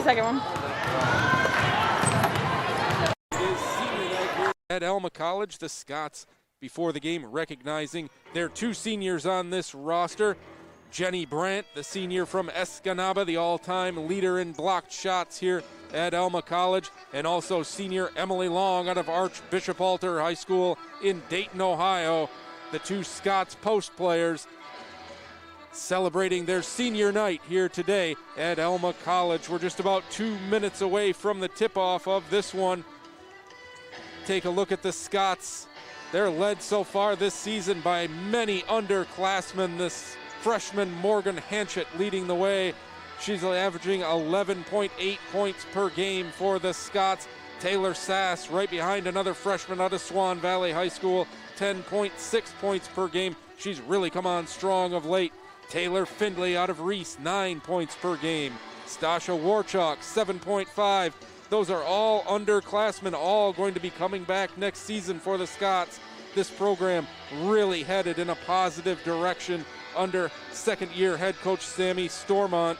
second one. It is senior night here at Alma College. The Scots, before the game, recognizing their 2 seniors on this roster. Jenny Brandt, the senior from Escanaba, the all-time leader in blocked shots here at Alma College, and also senior Emily Long out of Archbishop Alter High School in Dayton, Ohio. The 2 Scots post players celebrating their senior night here today at Alma College. We're just about 2 minutes away from the tip-off of this one. Take a look at the Scots. They're led so far this season by many underclassmen. This freshman Morgan Hanchett leading the way. She's averaging 11.8 points per game for the Scots. Taylor Sass right behind another freshman out of Swan Valley High School, 10.6 points per game. She's really come on strong of late. Taylor Findlay out of Reese, 9 points per game. Stasha Warchalk, 7.5. Those are all underclassmen, all going to be coming back next season for the Scots. This program really headed in a positive direction under second-year head coach Sammy Stormont.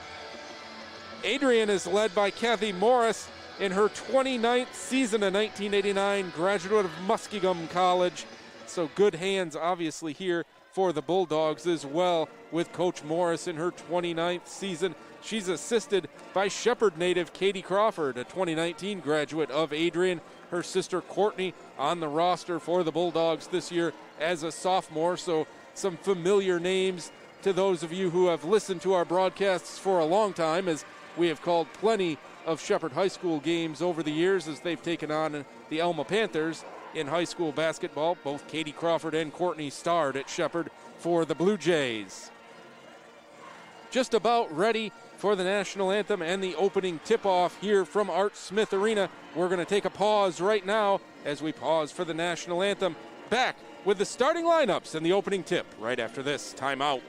Adrian is led by Kathy Morris in her 29th season, a 1989 graduate of Muskingum College. So good hands, obviously, here for the Bulldogs as well, with Coach Morris in her 29th season. She's assisted by Shepherd native Katie Crawford, a 2019 graduate of Adrian. Her sister Courtney on the roster for the Bulldogs this year as a sophomore. So some familiar names to those of you who have listened to our broadcasts for a long time, as we have called plenty of Shepherd High School games over the years as they've taken on the Alma Panthers in high school basketball. Both Katie Crawford and Courtney starred at Shepherd for the Blue Jays. Just about ready for the national anthem and the opening tip-off here from Art Smith Arena. We're going to take a pause right now as we pause for the national anthem. Back with the starting lineups and the opening tip right after this timeout.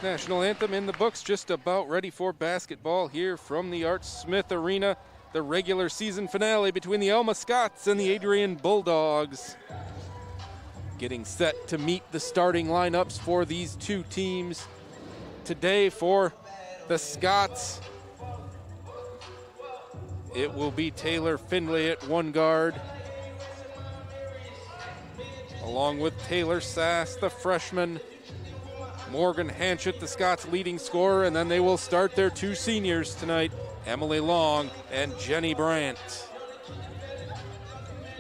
National anthem in the books, just about ready for basketball here from the Art Smith Arena. The regular season finale between the Alma Scots and the Adrian Bulldogs. Getting set to meet the starting lineups for these two teams today. For the Scots, it will be Taylor Findlay at one guard, along with Taylor Sass, the freshman, Morgan Hanchett, the Scots' leading scorer, and then they will start their two seniors tonight, Emily Long and Jenny Brandt.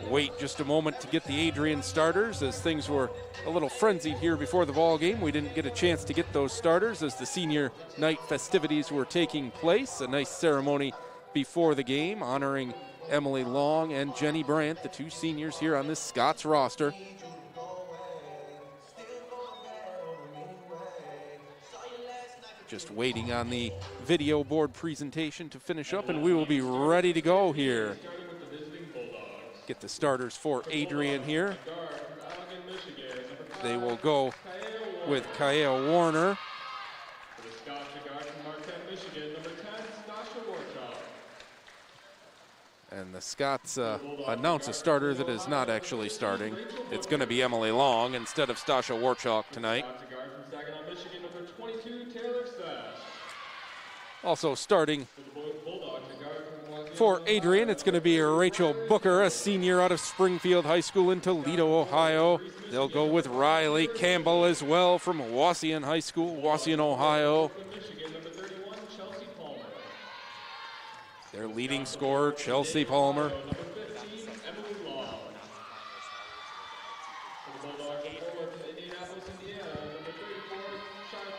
Wait just a moment to get the Adrian starters, as things were a little frenzied here before the ball game. We didn't get a chance to get those starters as the senior night festivities were taking place. A nice ceremony before the game honoring Emily Long and Jenny Brandt, the two seniors here on this Scots roster. Just waiting on the video board presentation to finish up, and we will be ready to go here. Get the starters for Adrian here. They will go with Kaya Warner. And the Scots announce a starter that is not actually starting. It's going to be Emily Long instead of Stasha Warchalk tonight. Also starting for Adrian, it's going to be Rachel Booker, a senior out of Springfield High School in Toledo, Ohio. They'll go with Riley Campbell as well from Wauseon High School, Wauseon, Ohio. Their leading scorer, Chelsea Palmer.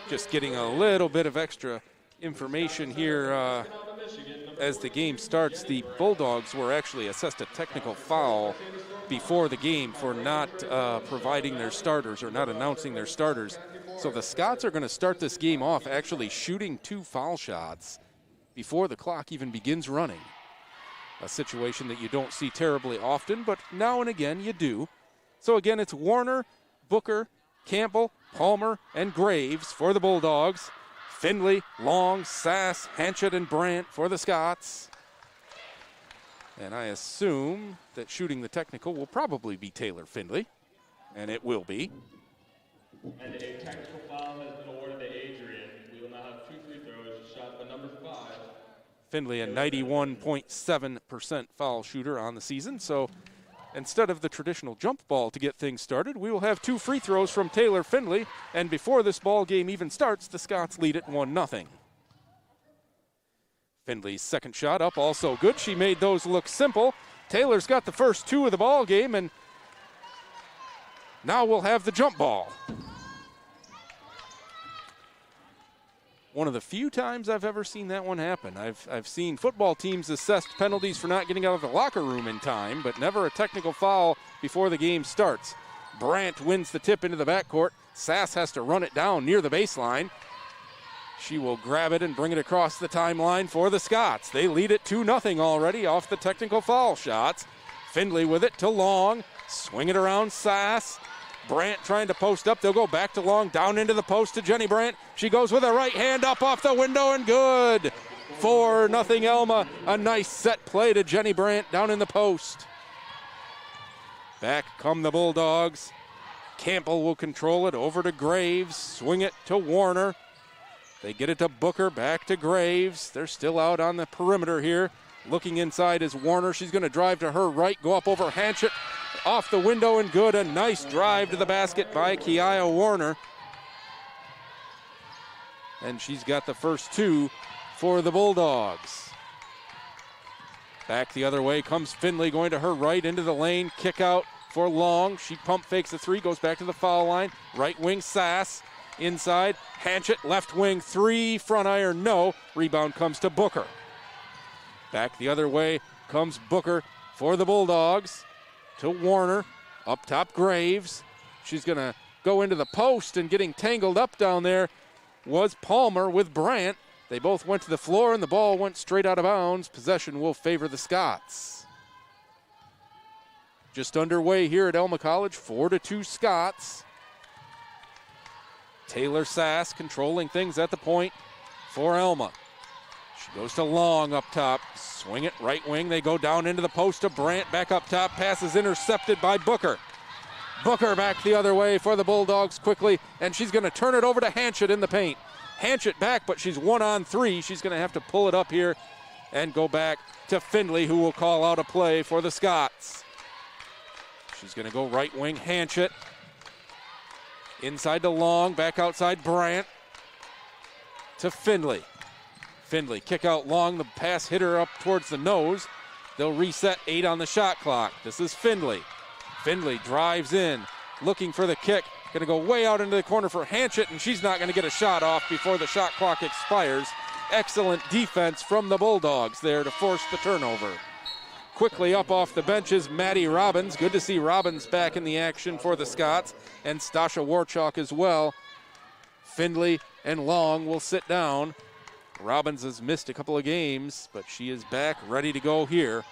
Just getting a little bit of extra information here as the game starts. The Bulldogs were actually assessed a technical foul before the game for not providing their starters or not announcing their starters. So the Scots are going to start this game off actually shooting 2 foul shots before the clock even begins running. A situation that you don't see terribly often, but now and again you do. So again, it's Warner, Booker, Campbell, Palmer, and Graves for the Bulldogs. Findlay, Long, Sass, Hanchett, and Brandt for the Scots. And I assume that shooting the technical will probably be Taylor Findlay, and it will be. And a technical foul has been awarded to Adrian. We will now have 2 free throws shot by number 5. Findlay, a 91.7% foul shooter on the season, so instead of the traditional jump ball to get things started, we will have 2 free throws from Taylor Findlay, and before this ball game even starts, the Scots lead it 1-0. Findlay's second shot up, also good. She made those look simple. Taylor's got the first 2 of the ball game, and now we'll have the jump ball. One of the few times I've ever seen that one happen. I've seen football teams assessed penalties for not getting out of the locker room in time, but never a technical foul before the game starts. Brandt wins the tip into the backcourt. Sass has to run it down near the baseline. She will grab it and bring it across the timeline for the Scots. They lead it 2-0 already off the technical foul shots. Findlay with it to Long. Swing it around Sass. Brandt trying to post up. They'll go back to Long, down into the post to Jenny Brandt. She goes with a right hand up off the window and good. 4-0 Alma. A nice set play to Jenny Brandt down in the post. Back come the Bulldogs. Campbell will control it over to Graves. Swing it to Warner. They get it to Booker, back to Graves. They're still out on the perimeter here. Looking inside is Warner. She's going to drive to her right, go up over Hanchett. Off the window and good. A nice drive to the basket by Kiaya Warner. And she's got the first 2 for the Bulldogs. Back the other way comes Findlay going to her right into the lane. Kick out for Long. She pump fakes the 3, goes back to the foul line. Right wing Sass. Inside, Hanchett, left wing 3, front iron, no. Rebound comes to Booker. Back the other way comes Booker for the Bulldogs. To Warner, up top Graves. She's going to go into the post, and getting tangled up down there was Palmer with Brandt. They both went to the floor, and the ball went straight out of bounds. Possession will favor the Scots. Just underway here at Alma College, 4-2 Scots. Taylor Sass controlling things at the point for Alma. She goes to Long up top. Swing it right wing. They go down into the post to Brandt. Back up top. Pass is intercepted by Booker. Booker back the other way for the Bulldogs quickly, and she's going to turn it over to Hanchett in the paint. Hanchett back, but she's 1-on-3. She's going to have to pull it up here and go back to Findlay, who will call out a play for the Scots. She's going to go right wing, Hanchett. Inside to Long, back outside Brandt. To Findlay. Findlay, kick out Long, the pass hit her up towards the nose. They'll reset 8 on the shot clock. This is Findlay. Findlay drives in, looking for the kick. Going to go way out into the corner for Hanchett, and she's not going to get a shot off before the shot clock expires. Excellent defense from the Bulldogs there to force the turnover. Quickly up off the benches, Maddie Robbins. Good to see Robbins back in the action for the Scots, and Stasha Warchalk as well. Findlay and Long will sit down. Robbins has missed a couple of games, but she is back, ready to go here.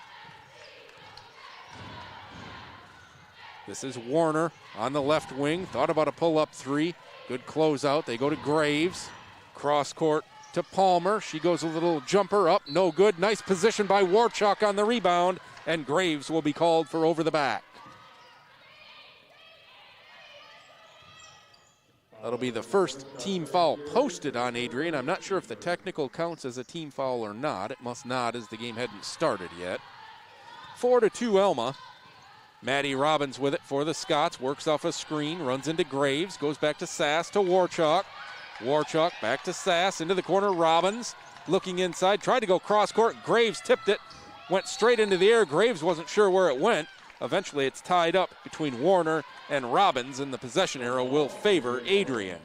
This is Warner on the left wing. Thought about a pull-up 3. Good closeout. They go to Graves. Cross court to Palmer. She goes a little jumper up. No good. Nice position by Warchalk on the rebound. And Graves will be called for over the back. That'll be the first team foul posted on Adrian. I'm not sure if the technical counts as a team foul or not. It must not, as the game hadn't started yet. 4-2 Alma. Maddie Robbins with it for the Scots. Works off a screen, runs into Graves, goes back to Sass to Warchalk. Warchalk back to Sass, into the corner, Robbins. Looking inside, tried to go cross court. Graves tipped it, went straight into the air. Graves wasn't sure where it went. Eventually it's tied up between Warner and Robbins, and the possession arrow will favor Adrian.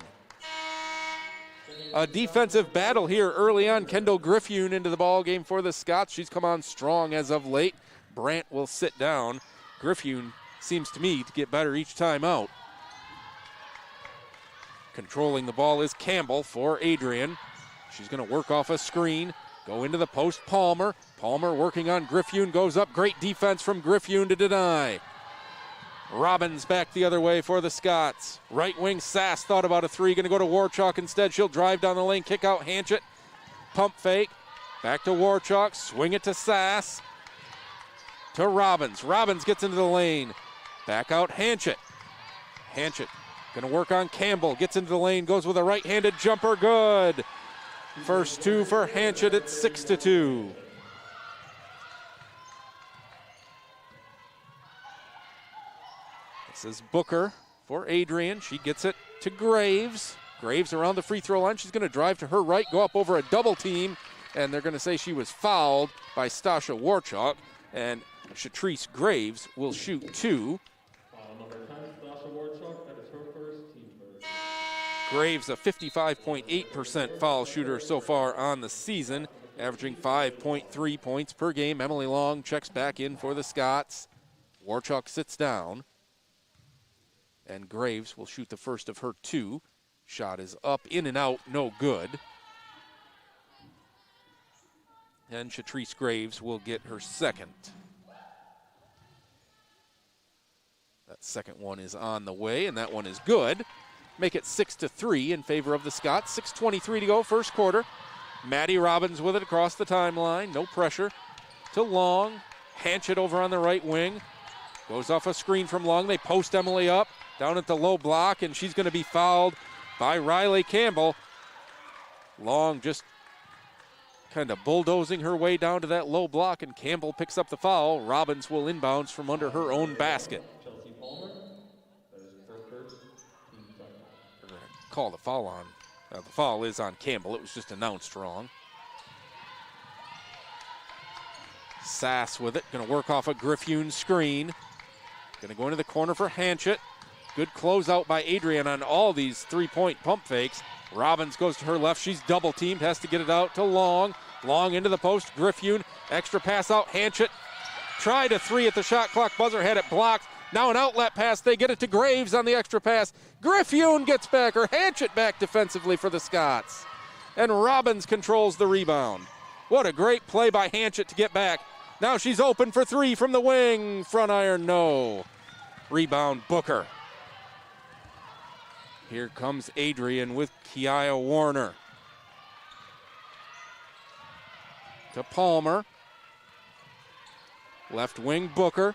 A defensive battle here early on. Kendall Griffune into the ball game for the Scots. She's come on strong as of late. Brandt will sit down. Griffune seems to me to get better each time out. Controlling the ball is Campbell for Adrian. She's going to work off a screen, go into the post. Palmer. Palmer working on Griffune, goes up. Great defense from Griffune to deny. Robbins back the other way for the Scots. Right wing, Sass thought about a 3, going to go to Warchalk instead. She'll drive down the lane, kick out Hanchett. Pump fake, back to Warchalk, swing it to Sass. To Robbins. Robbins gets into the lane. Back out Hanchett. Hanchett going to work on Campbell. Gets into the lane, goes with a right-handed jumper. Good. First 2 for Hanchett at 6-2. This is Booker for Adrian. She gets it to Graves. Graves around the free throw line. She's going to drive to her right, go up over a double team, and they're going to say she was fouled by Stasha Warchalk. And Shatrice Graves will shoot 2. Number 10, Stasha Warchalk, that is her first, team first. Graves, a 55.8% foul shooter so far on the season, averaging 5.3 points per game. Emily Long checks back in for the Scots. Warchalk sits down. And Graves will shoot the first of her 2. Shot is up, in and out, no good. And Shatrice Graves will get her second. That second one is on the way, and that one is good. Make it 6-3 in favor of the Scots. 6:23 to go, first quarter. Maddie Robbins with it across the timeline. No pressure. To Long. Hanchett over on the right wing. Goes off a screen from Long. They post Emily up down at the low block, and she's going to be fouled by Riley Campbell. Long just kind of bulldozing her way down to that low block, and Campbell picks up the foul. Robbins will inbounds from under her own basket. Call the foul on. The foul is on Campbell. It was just announced wrong. Sass with it. Going to work off a Griffune screen. Going to go into the corner for Hanchett. Good closeout by Adrian on all these three-point pump fakes. Robbins goes to her left. She's double-teamed. Has to get it out to Long. Long into the post. Griffune. Extra pass out. Hanchett tried a 3 at the shot clock buzzer. Had it blocked. Now an outlet pass. They get it to Graves on the extra pass. Griffune gets back, or Hanchett back defensively for the Scots. And Robbins controls the rebound. What a great play by Hanchett to get back. Now she's open for 3 from the wing. Front iron, no. Rebound, Booker. Here comes Adrian with Kiaya Warner. To Palmer. Left wing, Booker.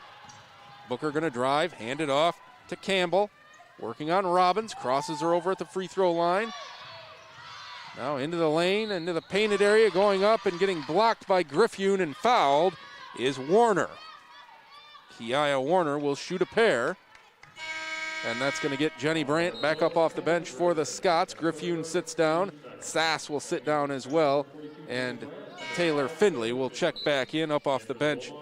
Booker going to drive, hand it off to Campbell. Working on Robbins, crosses her over at the free throw line. Now into the lane, into the painted area, going up and getting blocked by Griffune and fouled is Warner. Kiaya Warner will shoot a pair. And that's going to get Jenny Brandt back up off the bench for the Scots. Griffune sits down. Sass will sit down as well. And Taylor Findlay will check back in up off the bench.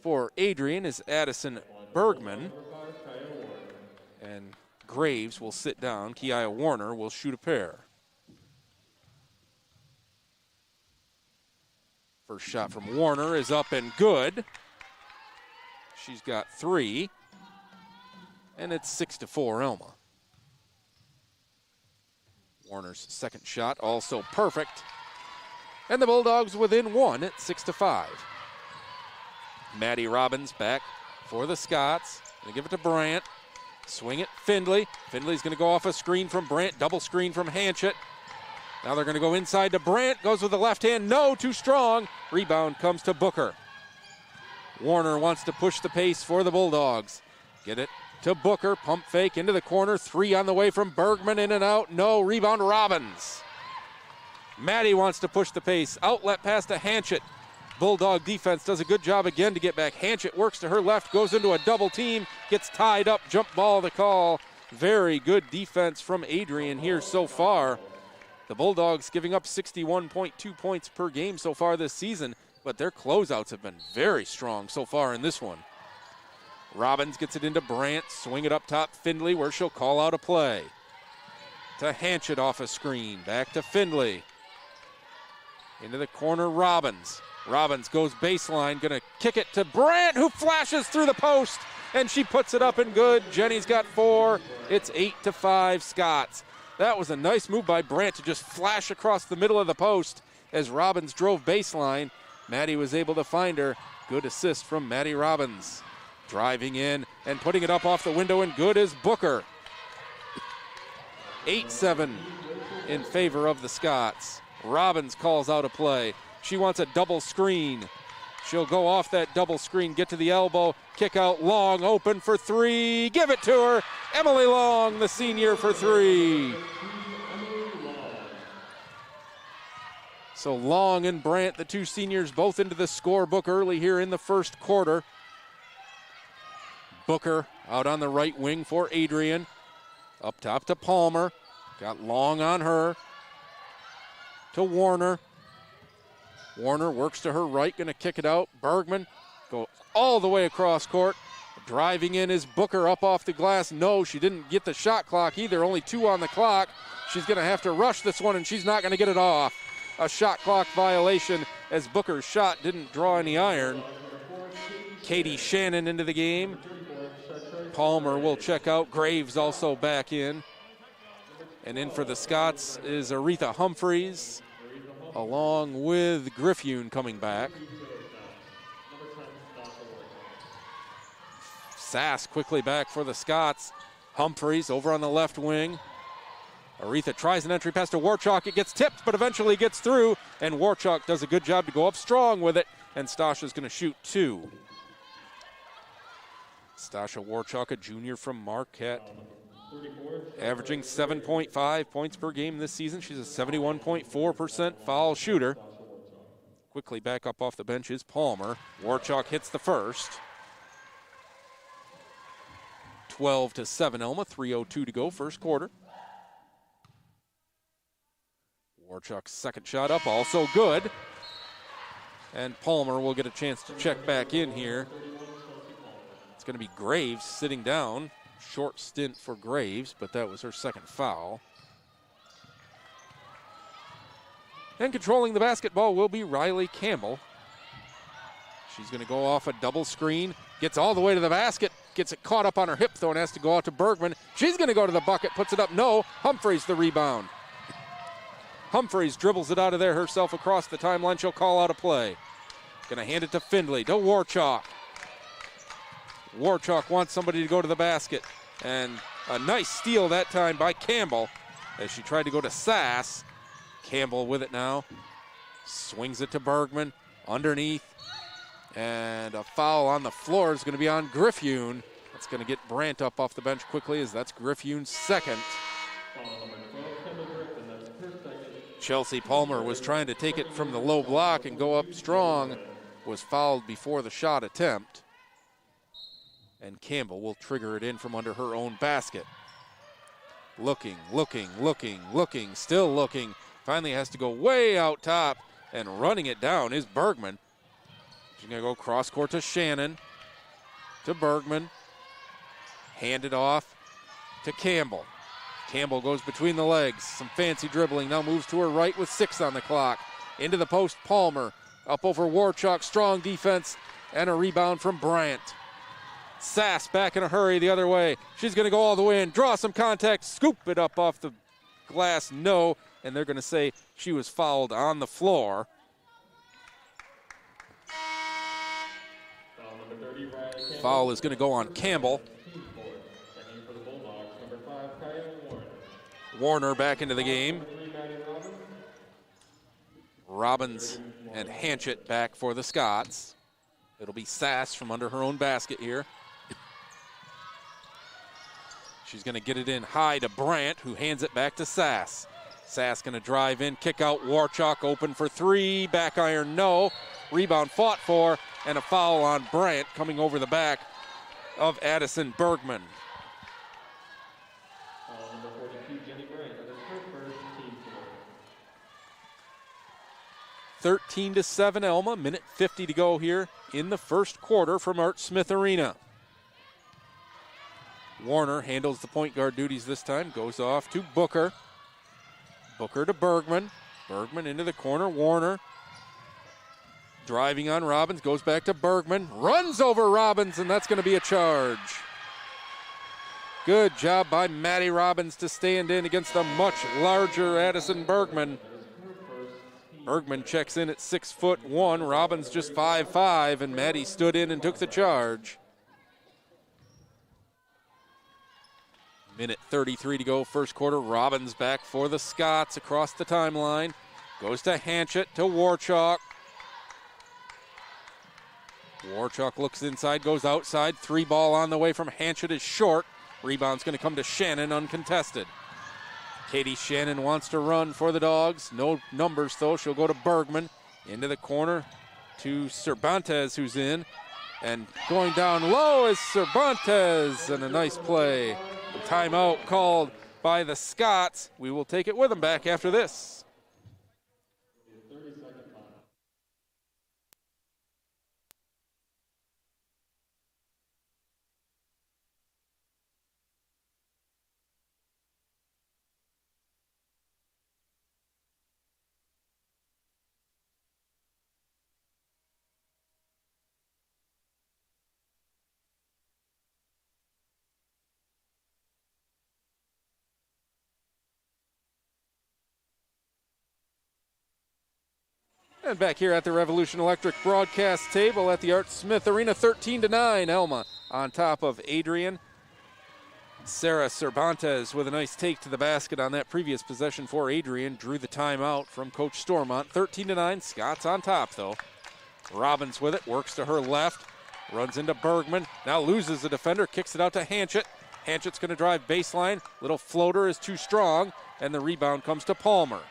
For Adrian is Addison Bergman. And Graves will sit down. Kiaya Warner will shoot a pair. First shot from Warner is up and good. She's got 3. And it's 6-4 Alma. Warner's second shot also perfect. And the Bulldogs within 1 at 6-5. Maddie Robbins back for the Scots. Gonna give it to Brandt. Swing it, Findlay. Findlay's gonna go off a screen from Brandt, double screen from Hanchett. Now they're gonna go inside to Brandt, goes with the left hand, no, too strong. Rebound comes to Booker. Warner wants to push the pace for the Bulldogs. Get it to Booker, pump fake into the corner, 3 on the way from Bergman, in and out, no, rebound Robbins. Maddie wants to push the pace, outlet pass to Hanchett. Bulldog defense does a good job again to get back. Hanchett works to her left, goes into a double team, gets tied up, jump ball the call. Very good defense from Adrian here so far. The Bulldogs giving up 61.2 points per game so far this season, but their closeouts have been very strong so far in this one. Robbins gets it into Brandt, swing it up top, Findlay, where she'll call out a play. To Hanchett off a screen, back to Findlay. Into the corner, Robbins. Robbins goes baseline, gonna kick it to Brandt, who flashes through the post, and she puts it up and good. Jenny's got 4. It's 8-5 Scots. That was a nice move by Brandt to just flash across the middle of the post as Robbins drove baseline. Maddie was able to find her. Good assist from Maddie Robbins. Driving in and putting it up off the window, and good is Booker. 8-7 in favor of the Scots. Robbins calls out a play. She wants a double screen. She'll go off that double screen, get to the elbow, kick out Long, open for 3. Give it to her. Emily Long, the senior, for 3. So Long and Brandt, the 2 seniors, both into the scorebook early here in the first quarter. Booker out on the right wing for Adrian. Up top to Palmer. Got Long on her. To Warner. Warner works to her right, going to kick it out. Bergman go all the way across court. Driving in is Booker up off the glass. No, she didn't get the shot clock either. Only 2 on the clock. She's going to have to rush this one, and she's not going to get it off. A shot clock violation as Booker's shot didn't draw any iron. Katie Shannon into the game. Palmer will check out. Graves also back in. And in for the Scots is Aretha Humphreys, along with Griffune coming back. Sass quickly back for the Scots. Humphreys over on the left wing. Aretha tries an entry pass to Warchalk. It gets tipped, but eventually gets through, and Warchalk does a good job to go up strong with it, and Stasha's going to shoot 2. Stasha Warchalk, a junior from Marquette, averaging 7.5 points per game this season. She's a 71.4% foul shooter. Quickly back up off the bench is Palmer. Warchalk hits the first. 12-7 Alma, 3:02 to go, first quarter. Warchalk's second shot up, also good. And Palmer will get a chance to check back in here. It's going to be Graves sitting down. Short stint for Graves, but that was her second foul. And controlling the basketball will be Riley Campbell. She's going to go off a double screen, gets all the way to the basket, gets it caught up on her hip though, and has to go out to Bergman. She's going to go to the bucket, puts it up, no. Humphreys the rebound. Humphreys dribbles it out of there herself across the timeline. She'll call out a play. Going to hand it to Findlay, to Warchalk. Warchalk wants somebody to go to the basket. And a nice steal that time by Campbell as she tried to go to Sass. Campbell with it now. Swings it to Bergman. Underneath. And a foul on the floor is going to be on Griffune. That's going to get Brandt up off the bench quickly, as that's Griffune's second. Chelsea Palmer was trying to take it from the low block and go up strong. was fouled before the shot attempt. And Campbell will trigger it in from under her own basket. Looking, still looking. Finally has to go way out top, and running it down is Bergman. She's going to go cross court to Shannon, to Bergman. Hand it off to Campbell. Campbell goes between the legs, some fancy dribbling, now moves to her right with 6 on the clock. Into the post, Palmer, up over Warchuk, strong defense, and a rebound from Brandt. Sass back in a hurry the other way. She's going to go all the way in, draw some contact, scoop it up off the glass, no, and they're going to say she was fouled on the floor. Foul is going to go on Campbell. Warner back into the game. Robbins and Hanchett back for the Scots. It'll be Sass from under her own basket here. She's going to get it in high to Brandt, who hands it back to Sass. Sass going to drive in, kick out. Warchuk open for 3. Back iron, no. Rebound fought for, and a foul on Brandt coming over the back of Addison Bergman. 13-7 Alma, minute 50 to go here in the first quarter from Art Smith Arena. Warner handles the point guard duties this time, goes off to Booker. Booker to Bergman. Bergman into the corner, Warner. Driving on Robbins, goes back to Bergman, runs over Robbins, and that's going to be a charge. Good job by Maddie Robbins to stand in against the much larger Addison Bergman. Bergman checks in at 6'1", Robbins just 5'5", and Maddie stood in and took the charge. Minute 33 to go, first quarter. Robbins back for the Scots across the timeline. Goes to Hanchett, to Warchuk. Warchuk looks inside, goes outside. 3 ball on the way from Hanchett is short. Rebound's going to come to Shannon uncontested. Katie Shannon wants to run for the Dogs. No numbers, though. She'll go to Bergman. Into the corner to Cervantes, who's in. And going down low is Cervantes, and a nice play. A timeout called by the Scots. We will take it with them back after this. And back here at the Revolution Electric broadcast table at the Art Smith Arena, 13-9, Alma on top of Adrian. Sarah Cervantes with a nice take to the basket on that previous possession for Adrian. Drew the timeout from Coach Stormont. 13-9, Scots on top though. Robbins with it, works to her left, runs into Bergman, now loses the defender, kicks it out to Hanchett. Hanchett's going to drive baseline, little floater is too strong, and the rebound comes to Palmer.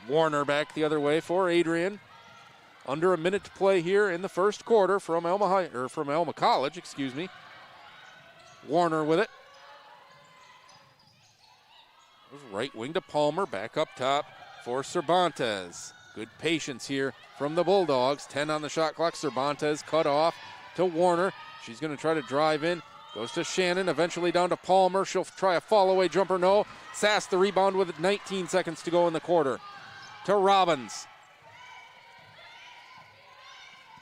Warner back the other way for Adrian. Under a minute to play here in the first quarter from Alma College, excuse me. Warner with it. Right wing to Palmer, back up top for Cervantes. Good patience here from the Bulldogs. 10 on the shot clock. Cervantes cut off to Warner. She's going to try to drive in. Goes to Shannon, eventually down to Palmer. She'll try a fall-away jumper, no. Sass the rebound with 19 seconds to go in the quarter. To Robbins.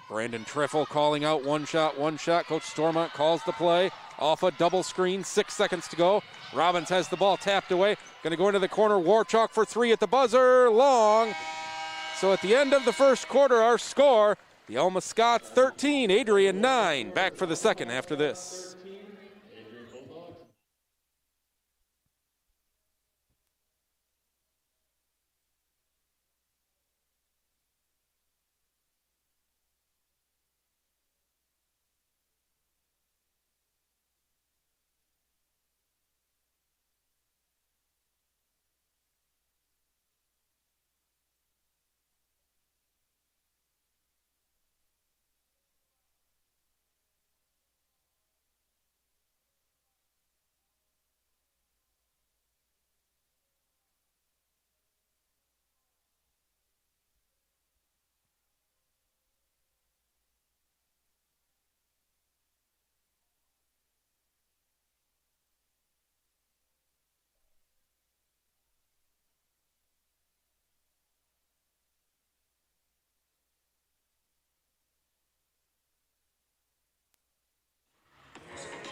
Brandon Triffle calling out one shot. Coach Stormont calls the play. Off a double screen, 6 seconds to go. Robbins has the ball tapped away. Going to go into the corner. Warchuk for 3 at the buzzer. Long. So at the end of the first quarter, our score, the Alma Scots 13, Adrian 9. Back for the second after this.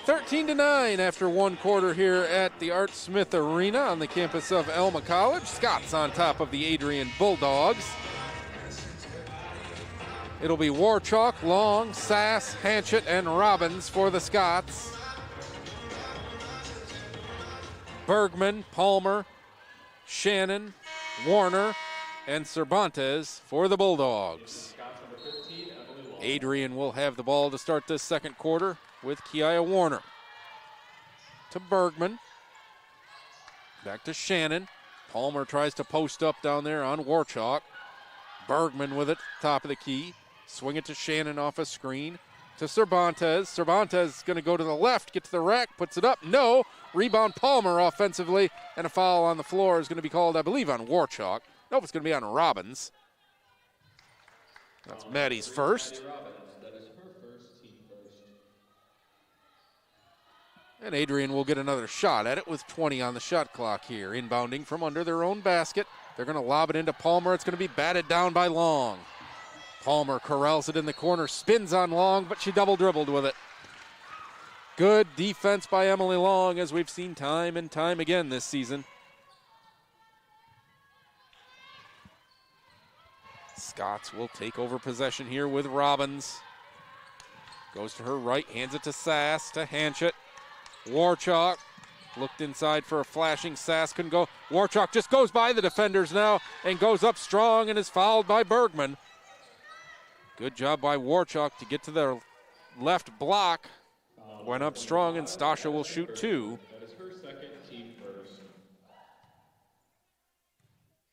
13-9 after one quarter here at the Art Smith Arena on the campus of Alma College. Scots on top of the Adrian Bulldogs. It'll be Warchalk, Long, Sass, Hanchett, and Robbins for the Scots. Bergman, Palmer, Shannon, Warner, and Cervantes for the Bulldogs. Adrian will have the ball to start this second quarter with Kiaya Warner. To Bergman. Back to Shannon. Palmer tries to post up down there on Warchalk. Bergman with it, top of the key. Swing it to Shannon off a screen. To Cervantes. Cervantes is going to go to the left, get to the rack, puts it up. No. Rebound Palmer offensively, and a foul on the floor is going to be called, I believe, on Warchalk. Nope, it's going to be on Robbins. That's Maddie's first. And Adrian will get another shot at it with 20 on the shot clock here. Inbounding from under their own basket. They're going to lob it into Palmer. It's going to be batted down by Long. Palmer corrals it in the corner, spins on Long, but she double dribbled with it. Good defense by Emily Long, as we've seen time and time again this season. Scots will take over possession here with Robbins. Goes to her right, hands it to Sass, to Hanchett. Warchalk looked inside for a flashing. Sass couldn't go. Warchalk just goes by the defenders now and goes up strong and is fouled by Bergman. Good job by Warchalk to get to the left block. Went up strong, and Stasha will shoot two. That is her second, team first.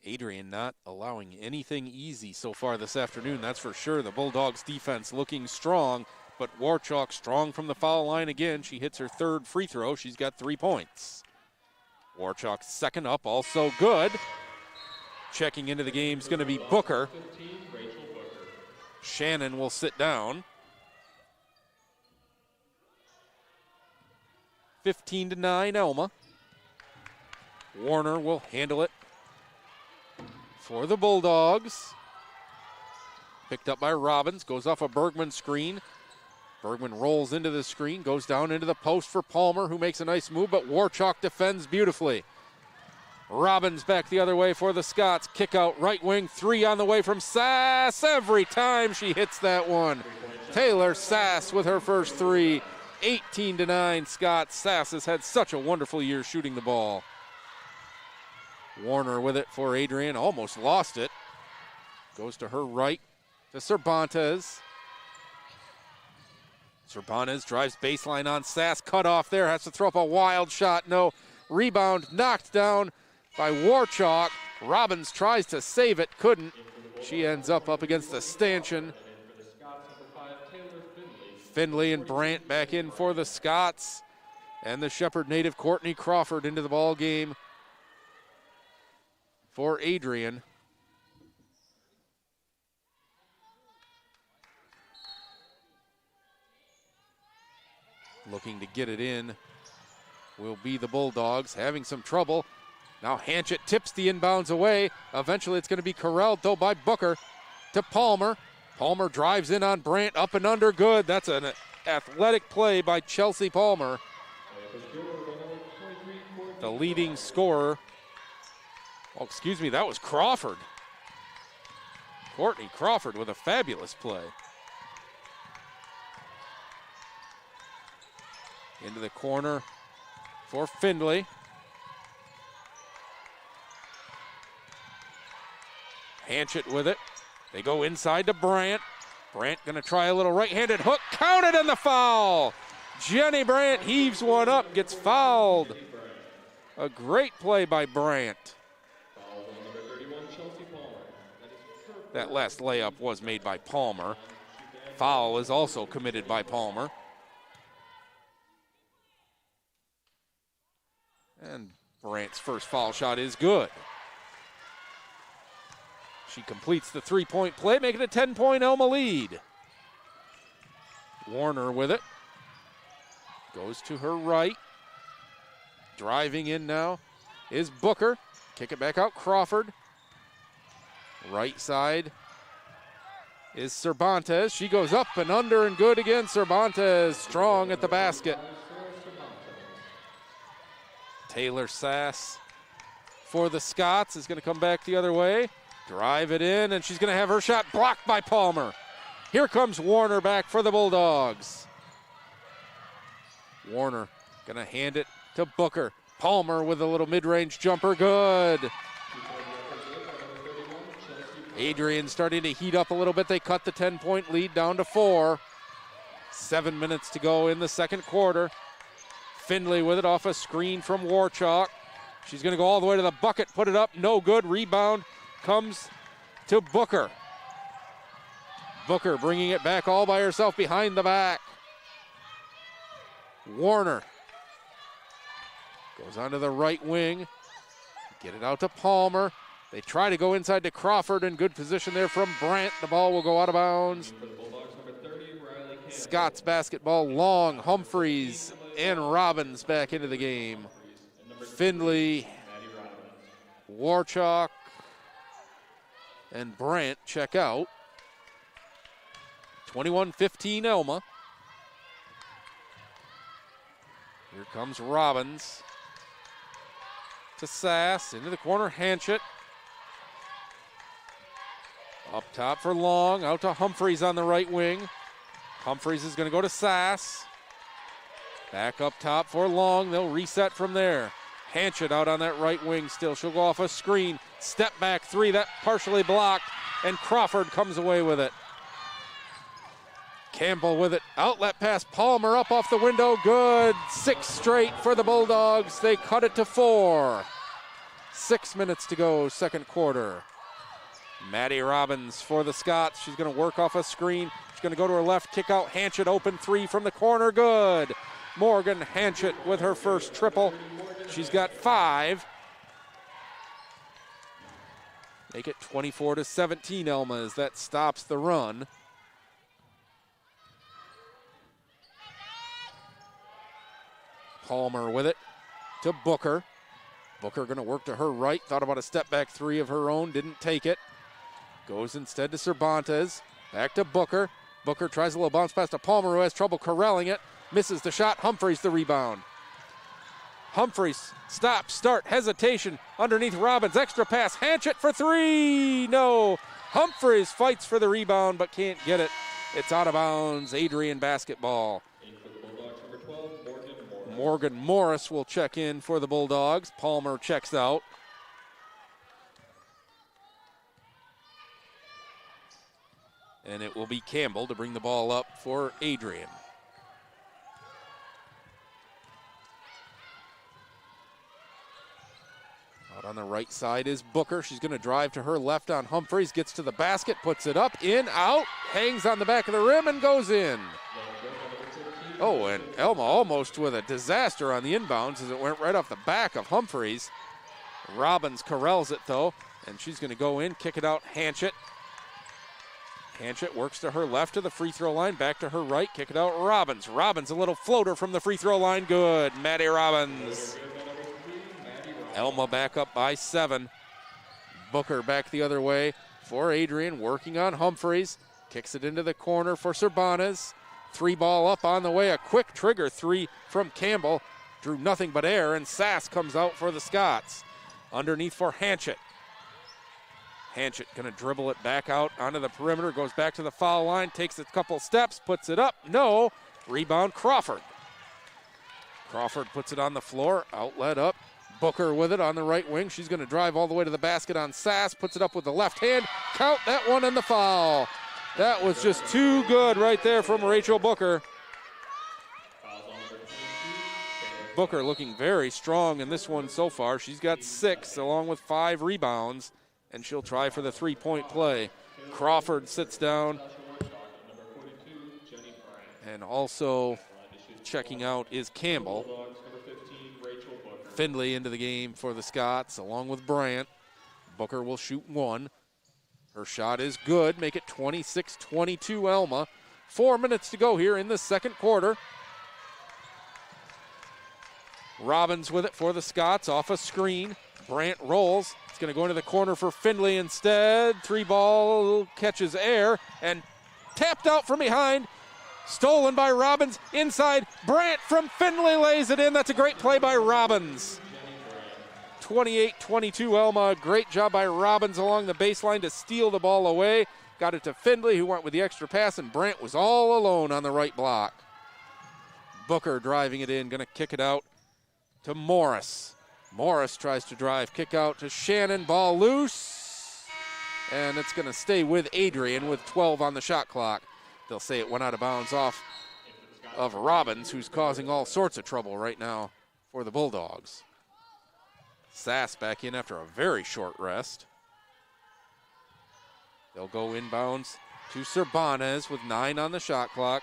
Adrian not allowing anything easy so far this afternoon, that's for sure. The Bulldogs defense looking strong, but Warchalk strong from the foul line again. She hits her third free throw. She's got 3 points. Warchalk's second up, also good. Checking into the game is going to be Booker. 15, Rachel Booker. Shannon will sit down. 15-9 Alma. Warner will handle it for the Bulldogs. Picked up by Robbins, goes off a Bergman screen. Bergman rolls into the screen, goes down into the post for Palmer, who makes a nice move, but Warchalk defends beautifully. Robbins back the other way for the Scots. Kick out right wing, three on the way from Sass. Every time she hits that one. Taylor Sass with her first three. 18-9 Scots. Sass has had such a wonderful year shooting the ball. Warner with it for Adrian, almost lost it. Goes to her right, to Cervantes. Cervantes drives baseline on Sass, cut off there, has to throw up a wild shot, no. Rebound knocked down by Warchalk. Robbins tries to save it, couldn't. She ends up against the stanchion. Findlay and Brandt back in for the Scots. And the Shepherd native Courtney Crawford into the ball game for Adrian. Looking to get it in will be the Bulldogs, having some trouble. Now Hanchett tips the inbounds away. Eventually it's going to be corralled though by Booker to Palmer. Palmer drives in on Brandt, up and under, good. That's an athletic play by Chelsea Palmer. The leading scorer. Oh, excuse me, that was Crawford. Courtney Crawford with a fabulous play. Into the corner for Findlay. Hanchett with it. They go inside to Brandt. Brandt gonna try a little right-handed hook. Counted in the foul. Jenny Brandt heaves one up, gets fouled. A great play by Brandt. That last layup was made by Palmer. Foul is also committed by Palmer. And Brandt's first foul shot is good. She completes the three-point play, making a 10-point Alma lead. Warner with it. Goes to her right. Driving in now is Booker. Kick it back out, Crawford. Right side is Cervantes. She goes up and under and good again. Cervantes strong at the basket. Taylor Sass for the Scots is going to come back the other way. Drive it in, and she's going to have her shot blocked by Palmer. Here comes Warner back for the Bulldogs. Warner going to hand it to Booker. Palmer with a little mid-range jumper, good. Adrian starting to heat up a little bit. They cut the 10-point lead down to 4. 7 minutes to go in the second quarter. Finley with it off a screen from Warchalk. She's going to go all the way to the bucket, put it up, no good. Rebound comes to Booker. Booker bringing it back all by herself behind the back. Warner goes onto the right wing. Get it out to Palmer. They try to go inside to Crawford in good position there from Brandt. The ball will go out of bounds. Scots basketball, Long, Humphreys, and Robbins back into the game. Findlay, Warchalk, and Brandt check out. 21-15 Alma. Here comes Robbins. To Sass, into the corner, Hanchett. Up top for Long, out to Humphreys on the right wing. Humphreys is going to go to Sass. Back up top for Long, they'll reset from there. Hanchett out on that right wing still. She'll go off a screen. Step back three, that partially blocked, and Crawford comes away with it. Campbell with it. Outlet pass, Palmer up off the window, good. 6 straight for the Bulldogs. They cut it to 4. 6 minutes to go, second quarter. Maddie Robbins for the Scots. She's going to work off a screen. She's going to go to her left, kick out. Hanchett open 3 from the corner, good. Morgan Hanchett with her first triple. She's got 5. Make it 24-17, Alma, as that stops the run. Palmer with it to Booker. Booker going to work to her right. Thought about a step back 3 of her own, didn't take it. Goes instead to Cervantes. Back to Booker. Booker tries a little bounce pass to Palmer, who has trouble corralling it. Misses the shot. Humphreys the rebound. Humphreys, stop, start, hesitation underneath Robbins. Extra pass. Hanchett for 3. No. Humphreys fights for the rebound but can't get it. It's out of bounds. Adrian basketball. Morgan Morris will check in for the Bulldogs. Palmer checks out. And it will be Campbell to bring the ball up for Adrian. Out on the right side is Booker. She's going to drive to her left on Humphreys. Gets to the basket, puts it up, in, out, hangs on the back of the rim and goes in. Oh, and Alma almost with a disaster on the inbounds as it went right off the back of Humphreys. Robbins corrals it though, and she's going to go in, kick it out, Hanchett. Hanchett works to her left to the free throw line, back to her right, kick it out, Robbins. Robbins, a little floater from the free throw line, good. Maddie Robbins. Alma back up by 7. Booker back the other way for Adrian, working on Humphreys. Kicks it into the corner for Cervantes. 3 ball up on the way, a quick trigger 3 from Campbell. Drew nothing but air, and Sass comes out for the Scots. Underneath for Hanchett. Hanchett gonna dribble it back out onto the perimeter, goes back to the foul line, takes a couple steps, puts it up, no. Rebound Crawford. Crawford puts it on the floor, outlet up. Booker with it on the right wing. She's gonna drive all the way to the basket on Sass, puts it up with the left hand. Count that one and the foul. That was just too good right there from Rachel Booker. Booker looking very strong in this one so far. She's got 6 along with 5 rebounds, and she'll try for the 3-point play. Crawford sits down. And also checking out is Campbell. Findlay into the game for the Scots along with Brandt. Booker will shoot 1. Her shot is good. Make it 26-22 Alma. 4 minutes to go here in the second quarter. Robbins with it for the Scots off a screen. Brandt rolls. It's going to go into the corner for Findlay instead. 3 ball catches air and tapped out from behind. Stolen by Robbins inside. Brandt from Findlay lays it in. That's a great play by Robbins. 28-22 Alma. Great job by Robbins along the baseline to steal the ball away. Got it to Findlay, who went with the extra pass, and Brandt was all alone on the right block. Booker driving it in, going to kick it out to Morris. Morris tries to drive, kick out to Shannon, ball loose. And it's going to stay with Adrian with 12 on the shot clock. They'll say it went out of bounds off of Robbins, who's causing all sorts of trouble right now for the Bulldogs. Sass back in after a very short rest. They'll go inbounds to Cervantes with 9 on the shot clock.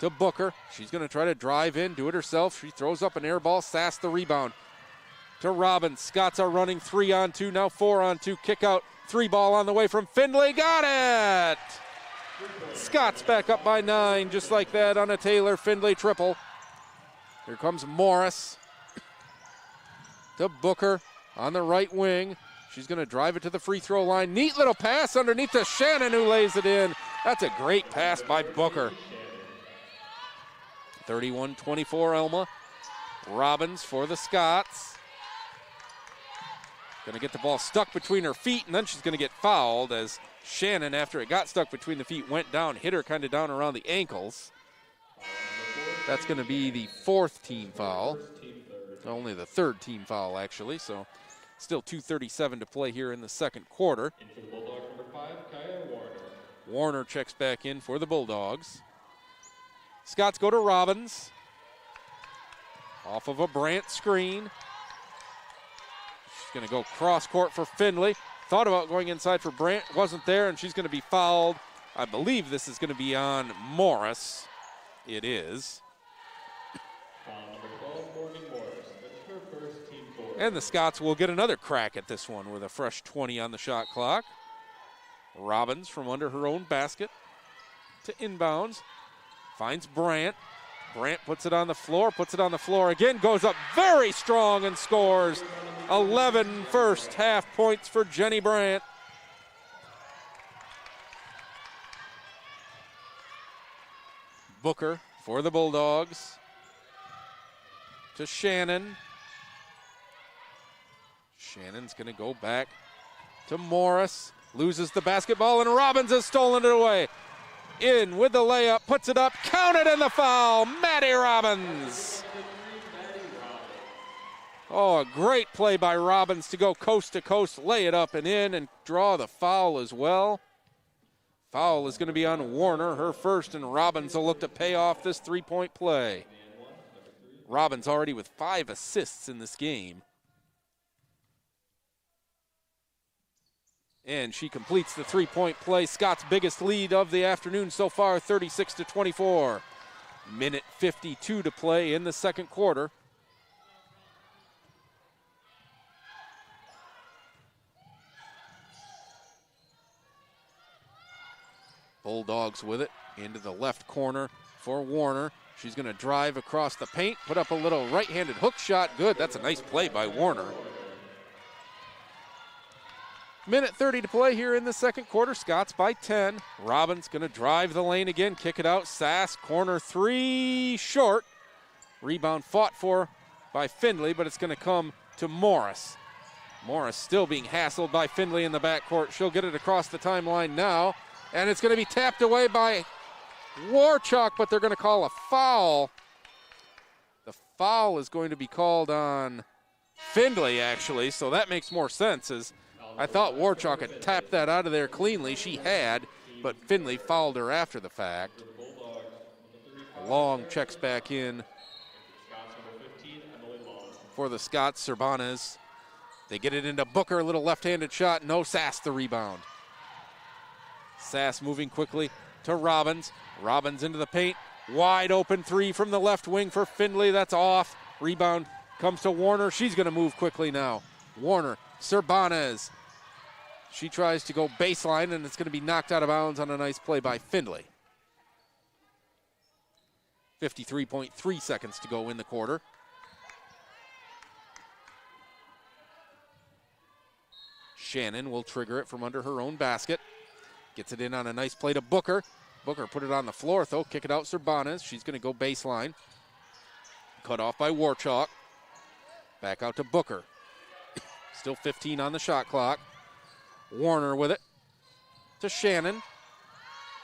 To Booker. She's going to try to drive in, do it herself. She throws up an air ball. Sass the rebound. To Robbins. Scots are running 3-on-2, now 4-on-2. Kick out, 3 ball on the way from Findlay. Got it! Scots back up by 9, just like that on a Taylor Findlay triple. Here comes Morris. To Booker on the right wing. She's going to drive it to the free throw line. Neat little pass underneath to Shannon, who lays it in. That's a great pass by Booker. 31-24 Alma. Robbins for the Scots. Going to get the ball stuck between her feet, and then she's going to get fouled as Shannon, after it got stuck between the feet, went down, hit her kind of down around the ankles. That's going to be the 4th team foul. Only the 3rd team foul, actually, so still 2:37 to play here in the second quarter. Warner checks back in for the Bulldogs. Scots go to Robbins. Off of a Brandt screen. She's going to go cross court for Findlay. Thought about going inside for Brandt, wasn't there, and she's going to be fouled. I believe this is going to be on Morris. It is. And the Scots will get another crack at this one with a fresh 20 on the shot clock. Robbins from under her own basket to inbounds. Finds Brandt. Brandt puts it on the floor again, goes up very strong and scores. 11 first half points for Jenny Brandt. Booker for the Bulldogs. To Shannon. Shannon's going to go back to Morris. Loses the basketball, and Robbins has stolen it away. In with the layup, puts it up, counted in the foul, Maddie Robbins. Oh, a great play by Robbins to go coast to coast, lay it up and in, and draw the foul as well. Foul is going to be on Warner, her first, and Robbins will look to pay off this 3-point play. Robbins already with 5 assists in this game. And she completes the 3-point play. Scott's biggest lead of the afternoon so far, 36-24. Minute 52 to play in the second quarter. Bulldogs with it into the left corner for Warner. She's going to drive across the paint, put up a little right-handed hook shot. Good, that's a nice play by Warner. Minute 30 to play here in the second quarter. Scots by 10. Robbins going to drive the lane again, kick it out. Sass, corner 3, short. Rebound fought for by Findlay, but it's going to come to Morris. Morris still being hassled by Findlay in the backcourt. She'll get it across the timeline now, and it's going to be tapped away by Warchuk, but they're going to call a foul. The foul is going to be called on Findlay, actually, so that makes more sense, as I thought Warchuk had tapped that out of there cleanly. She had, but Findlay fouled her after the fact. Long checks back in for the Scots. Cervantes. They get it into Booker, a little left-handed shot. No, Sass the rebound. Sass moving quickly to Robbins. Robbins into the paint. Wide open 3 from the left wing for Findlay. That's off. Rebound comes to Warner. She's going to move quickly now. Warner, Cervantes. She tries to go baseline, and it's going to be knocked out of bounds on a nice play by Findlay. 53.3 seconds to go in the quarter. Shannon will trigger it from under her own basket. Gets it in on a nice play to Booker. Booker put it on the floor, though. Kick it out Cervantes. She's going to go baseline. Cut off by Warchuk. Back out to Booker. Still 15 on the shot clock. Warner with it to Shannon.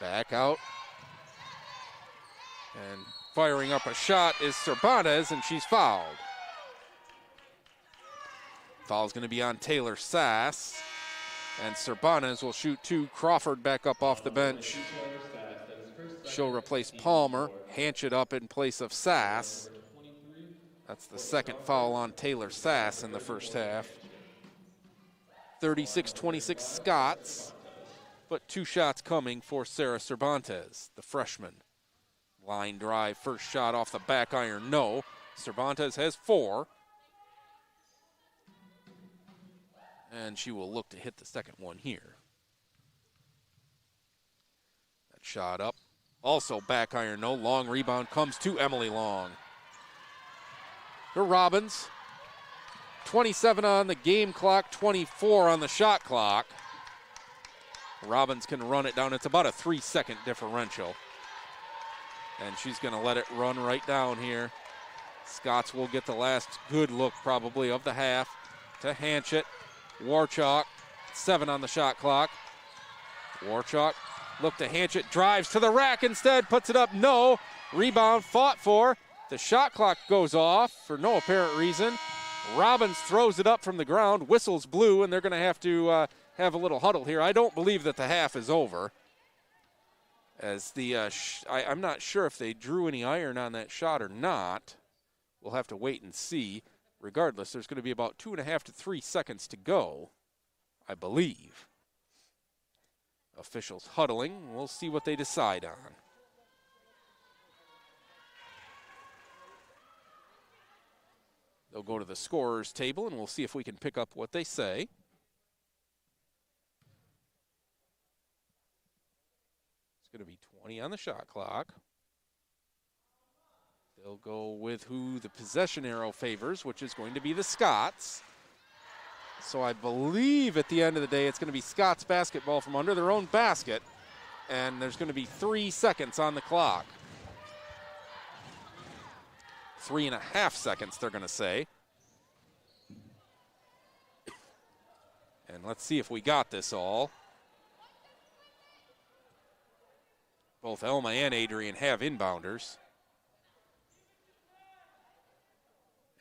Back out. And firing up a shot is Cervantes, and she's fouled. Foul's going to be on Taylor Sass. And Cervantes will shoot two. Crawford back up off the bench. She'll replace Palmer. Hanchett up in place of Sass. That's the second foul on Taylor Sass in the first half. 36-26 Scots, but two shots coming for Sarah Cervantes, the freshman. Line drive, first shot off the back iron, no. Cervantes has 4. And she will look to hit the second one here. That shot up, also back iron, no. Long rebound comes to Emily Long. To Robbins. 27 on the game clock, 24 on the shot clock. Robbins can run it down. It's about a 3-second differential. And she's going to let it run right down here. Scots will get the last good look probably of the half to Hanchett. Warchalk, 7 on the shot clock. Warchalk look to Hanchett, drives to the rack instead, puts it up, no. Rebound fought for. The shot clock goes off for no apparent reason. Robbins throws it up from the ground, whistles blew, and they're going to have a little huddle here. I don't believe that the half is over. As the I'm not sure if they drew any iron on that shot or not. We'll have to wait and see. Regardless, there's going to be about 2.5 to 3 seconds to go, I believe. Officials huddling. We'll see what they decide on. They'll go to the scorer's table, and we'll see if we can pick up what they say. It's going to be 20 on the shot clock. They'll go with who the possession arrow favors, which is going to be the Scots. So I believe at the end of the day, it's going to be Scots basketball from under their own basket, and there's going to be 3 seconds on the clock. 3.5 seconds, they're going to say. And let's see if we got this all. Both Alma and Adrian have inbounders.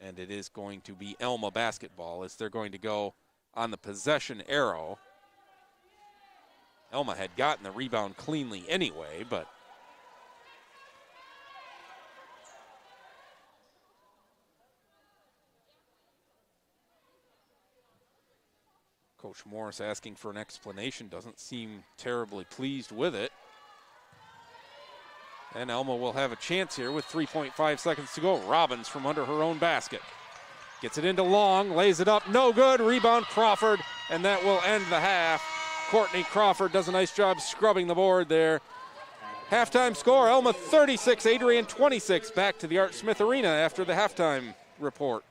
And it is going to be Alma basketball as they're going to go on the possession arrow. Alma had gotten the rebound cleanly anyway, but Coach Morris asking for an explanation, doesn't seem terribly pleased with it. And Alma will have a chance here with 3.5 seconds to go. Robbins from under her own basket. Gets it into Long, lays it up, no good. Rebound Crawford, and that will end the half. Courtney Crawford does a nice job scrubbing the board there. Halftime score, Alma 36, Adrian 26. Back to the Art Smith Arena after the halftime report.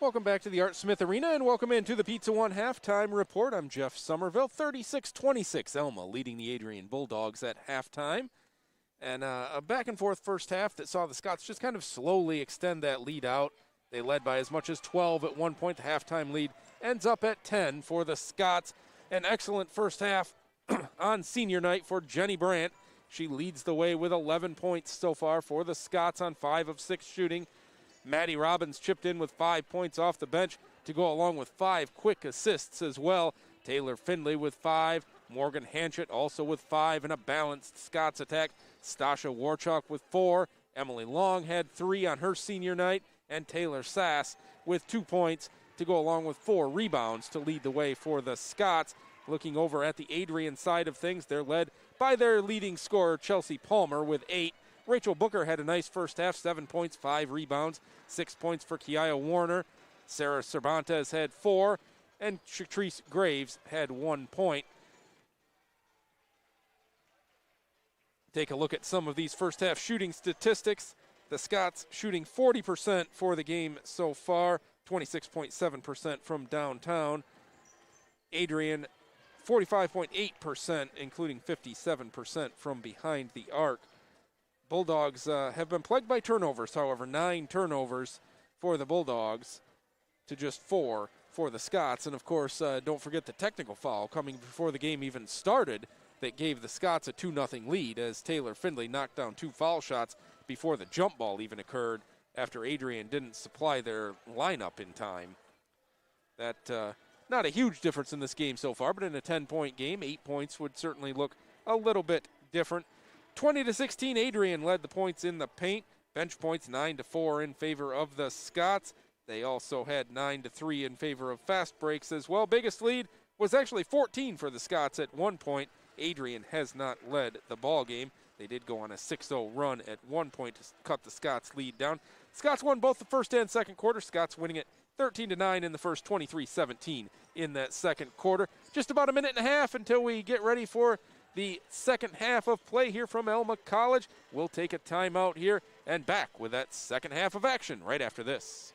Welcome back to the Art Smith Arena and welcome into the Pizza One halftime report. I'm Jeff Somerville. 36-26, Alma leading the Adrian Bulldogs at halftime. And a back and forth first half that saw the Scots just kind of slowly extend that lead out. They led by as much as 12 at one point. The halftime lead ends up at 10 for the Scots. An excellent first half on senior night for Jenny Brandt. She leads the way with 11 points so far for the Scots on 5 of 6 shooting. Maddie Robbins chipped in with 5 points off the bench to go along with 5 quick assists as well. Taylor Findlay with 5. Morgan Hanchett also with 5 in a balanced Scots attack. Stasha Warchuk with 4. Emily Long had 3 on her senior night. And Taylor Sass with 2 points to go along with 4 rebounds to lead the way for the Scots. Looking over at the Adrian side of things, they're led by their leading scorer, Chelsea Palmer, with 8. Rachel Booker had a nice first half, 7 points, 5 rebounds, 6 points for Kiaya Warner. Sarah Cervantes had 4, and Shatrice Graves had 1 point. Take a look at some of these first half shooting statistics. The Scots shooting 40% for the game so far, 26.7% from downtown. Adrian 45.8%, including 57% from behind the arc. Bulldogs have been plagued by turnovers, however, 9 turnovers for the Bulldogs to just 4 for the Scots. And, of course, don't forget the technical foul coming before the game even started that gave the Scots a 2-0 lead as Taylor Findlay knocked down 2 foul shots before the jump ball even occurred after Adrian didn't supply their lineup in time. That not a huge difference in this game so far, but in a 10-point game, 8 points would certainly look a little bit different. 20-16, Adrian led the points in the paint. Bench points 9-4 in favor of the Scots. They also had 9-3 in favor of fast breaks as well. Biggest lead was actually 14 for the Scots at one point. Adrian has not led the ball game. They did go on a 6-0 run at one point to cut the Scots lead down. Scots won both the first and second quarter. Scots winning it 13-9 in the first, 23-17 in that second quarter. Just about a minute and a half until we get ready for the second half of play here from Alma College. We'll take a timeout here and back with that second half of action right after this.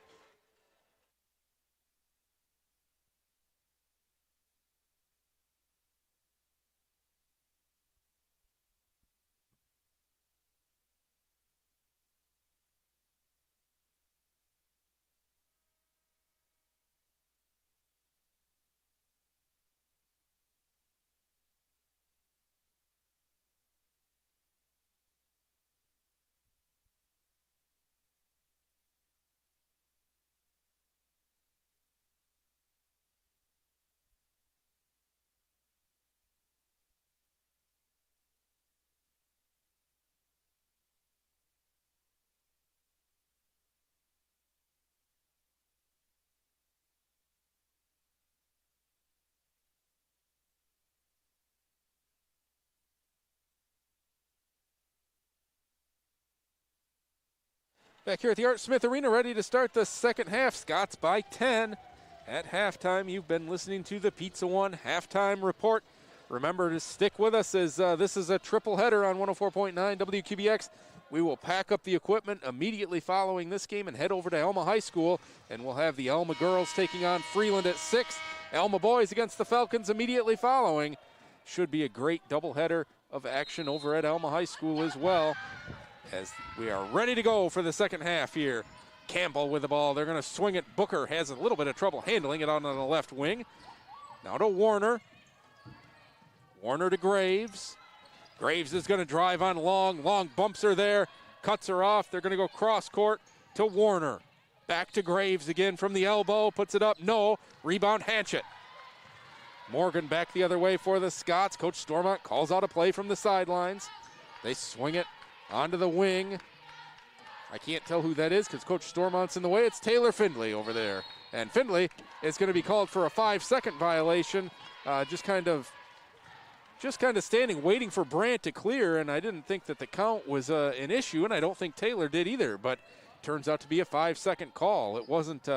Back here at the Art Smith Arena, ready to start the second half. Scots by 10 at halftime. You've been listening to the Pizza One halftime report. Remember to stick with us as this is a triple header on 104.9 WQBX. We will pack up the equipment immediately following this game and head over to Alma High School, and we'll have the Alma girls taking on Freeland at 6. Alma boys against the Falcons immediately following. Should be a great doubleheader of action over at Alma High School as well, as we are ready to go for the second half here. Campbell with the ball. They're going to swing it. Booker has a little bit of trouble handling it on the left wing. Now to Warner. Warner to Graves. Graves is going to drive on Long. Long bumps her there, cuts her off. They're going to go cross court to Warner. Back to Graves again from the elbow. Puts it up. No. Rebound Hanchett. Morgan back the other way for the Scots. Coach Stormont calls out a play from the sidelines. They swing it onto the wing. I can't tell who that is because Coach Stormont's in the way. It's Taylor Findlay over there. And Findlay is going to be called for a 5-second violation. Just kind of standing, waiting for Brandt to clear, and I didn't think that the count was an issue, and I don't think Taylor did either, but turns out to be a 5-second call. It wasn't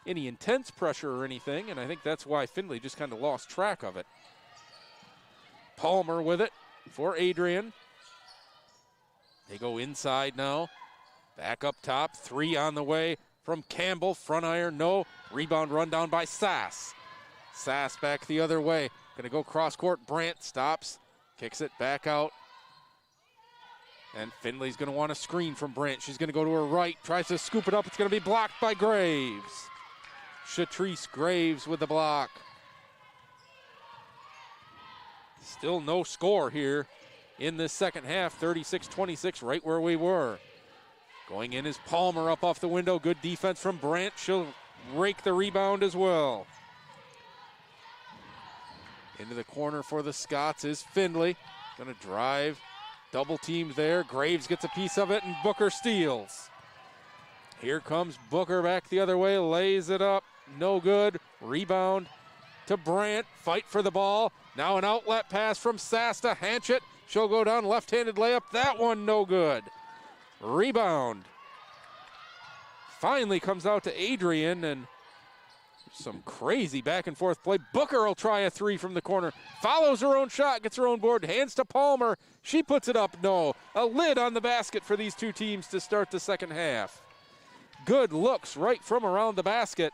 any intense pressure or anything, and I think that's why Findlay just kind of lost track of it. Palmer with it for Adrian. They go inside now. Back up top, 3 on the way from Campbell. Front iron, no. Rebound run down by Sass. Sass back the other way. Gonna go cross court. Brandt stops, kicks it back out. And Finley's gonna want a screen from Brandt. She's gonna go to her right, tries to scoop it up. It's gonna be blocked by Graves. Shatrice Graves with the block. Still no score here in this second half. 36-26, right where we were. Going in is Palmer up off the window. Good defense from Brandt. She'll rake the rebound as well. Into the corner for the Scots is Findlay. Gonna drive, double teamed there. Graves gets a piece of it and Booker steals. Here comes Booker back the other way, lays it up, no good. Rebound to Brandt, fight for the ball. Now an outlet pass from Sass to Hanchett. She'll go down, left-handed layup, that one no good. Rebound. Finally comes out to Adrian, and some crazy back and forth play. Booker will try a three from the corner. Follows her own shot, gets her own board, hands to Palmer. She puts it up, no. A lid on the basket for these two teams to start the second half. Good looks right from around the basket.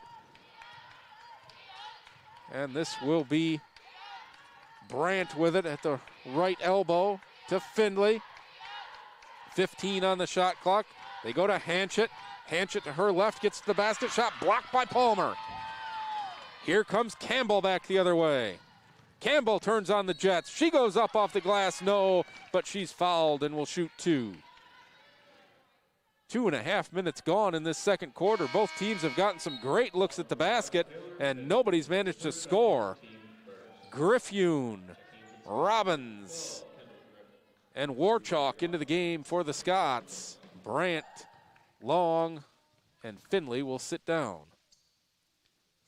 And this will be Brandt with it at the right elbow to Findlay. 15 on the shot clock. They go to Hanchett. Hanchett to her left, gets to the basket, shot blocked by Palmer. Here comes Campbell back the other way. Campbell turns on the Jets. She goes up off the glass, no, but she's fouled and will shoot two. 2.5 minutes gone in this second quarter. Both teams have gotten some great looks at the basket, and nobody's managed to score. Griffune, Robbins, and Warchalk into the game for the Scots. Brandt, Long, and Findlay will sit down.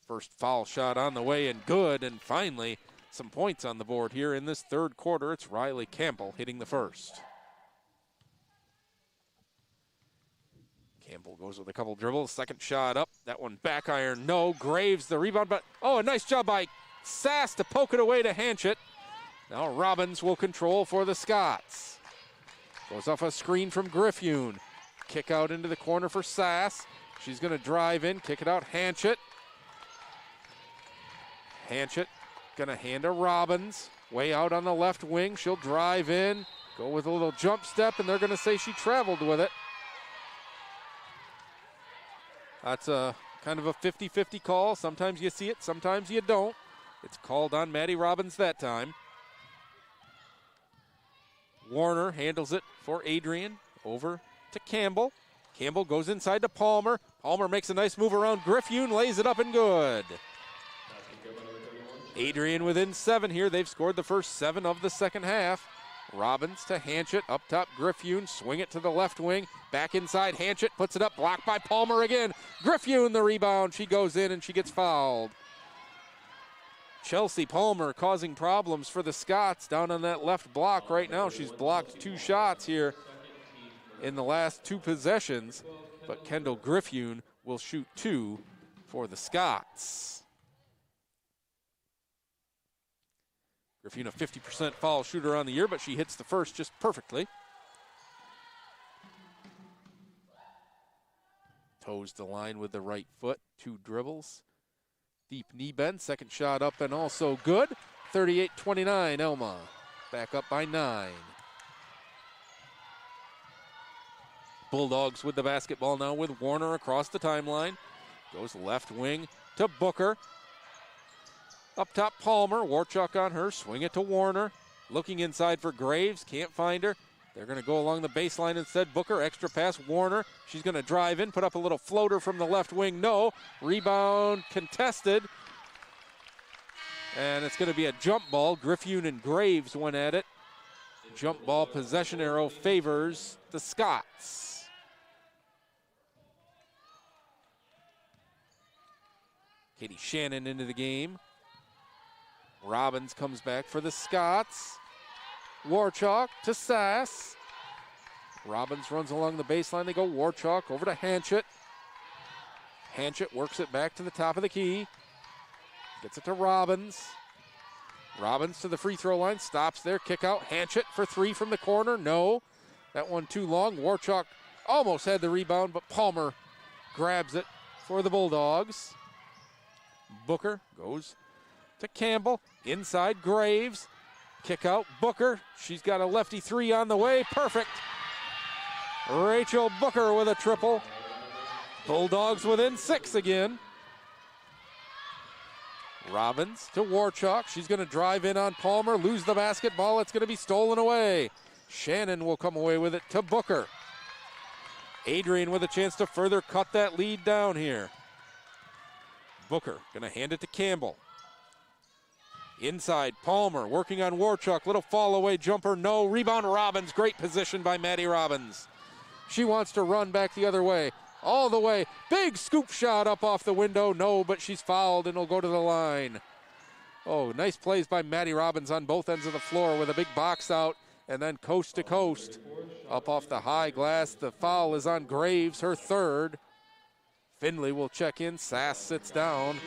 First foul shot on the way and good, and finally some points on the board here in this third quarter. It's Riley Campbell hitting the first. Campbell goes with a couple dribbles, second shot up, that one back iron, no. Graves the rebound, but oh, a nice job by Sass to poke it away to Hanchett. Now Robbins will control for the Scots. Goes off a screen from Griffune. Kick out into the corner for Sass. She's gonna drive in, kick it out, Hanchett. Hanchett gonna hand to Robbins. Way out on the left wing, she'll drive in, go with a little jump step, and they're gonna say she traveled with it. That's a kind of a 50-50 call. Sometimes you see it, sometimes you don't. It's called on Maddie Robbins that time. Warner handles it for Adrian. Over to Campbell. Campbell goes inside to Palmer. Palmer makes a nice move around Griffune, lays it up and good. Adrian within 7 here. They've scored the first 7 of the second half. Robbins to Hanchett, up top Griffune, swing it to the left wing, back inside Hanchett, puts it up, blocked by Palmer again. Griffune the rebound, she goes in and she gets fouled. Chelsea Palmer causing problems for the Scots down on that left block right now. She's blocked 2 shots here in the last 2 possessions, but Kendall Griffune will shoot 2 for the Scots. Griffune, a 50% foul shooter on the year, but she hits the first just perfectly. Toes the line with the right foot, 2 dribbles. Deep knee bend, second shot up and also good. 38-29, Alma. Back up by 9. Bulldogs with the basketball now with Warner across the timeline. Goes left wing to Booker. Up top, Palmer. Warchuk on her. Swing it to Warner. Looking inside for Graves. Can't find her. They're going to go along the baseline instead. Booker, extra pass. Warner. She's going to drive in. Put up a little floater from the left wing. No. Rebound contested. And it's going to be a jump ball. Griffune and Graves went at it. Jump ball possession arrow favors the Scots. Katie Shannon into the game. Robbins comes back for the Scots. Warchalk to Sass. Robbins runs along the baseline. They go Warchalk over to Hanchett. Hanchett works it back to the top of the key. Gets it to Robbins. Robbins to the free throw line. Stops there. Kick out. Hanchett for 3 from the corner. No. That one too long. Warchalk almost had the rebound, but Palmer grabs it for the Bulldogs. Booker goes to Campbell. Inside, Graves. Kick out, Booker. She's got a lefty three on the way. Perfect. Rachel Booker with a triple. Bulldogs within 6 again. Robbins to Warchalk. She's going to drive in on Palmer, lose the basketball. It's going to be stolen away. Shannon will come away with it to Booker. Adrian with a chance to further cut that lead down here. Booker going to hand it to Campbell. Inside, Palmer working on Warchalk. Little fall away jumper, no. Rebound, Robbins. Great position by Maddie Robbins. She wants to run back the other way. All the way. Big scoop shot up off the window. No, but she's fouled and will go to the line. Oh, nice plays by Maddie Robbins on both ends of the floor with a big box out and then coast to coast. Up off the high glass. The foul is on Graves, her third. Finley will check in. Sass sits down.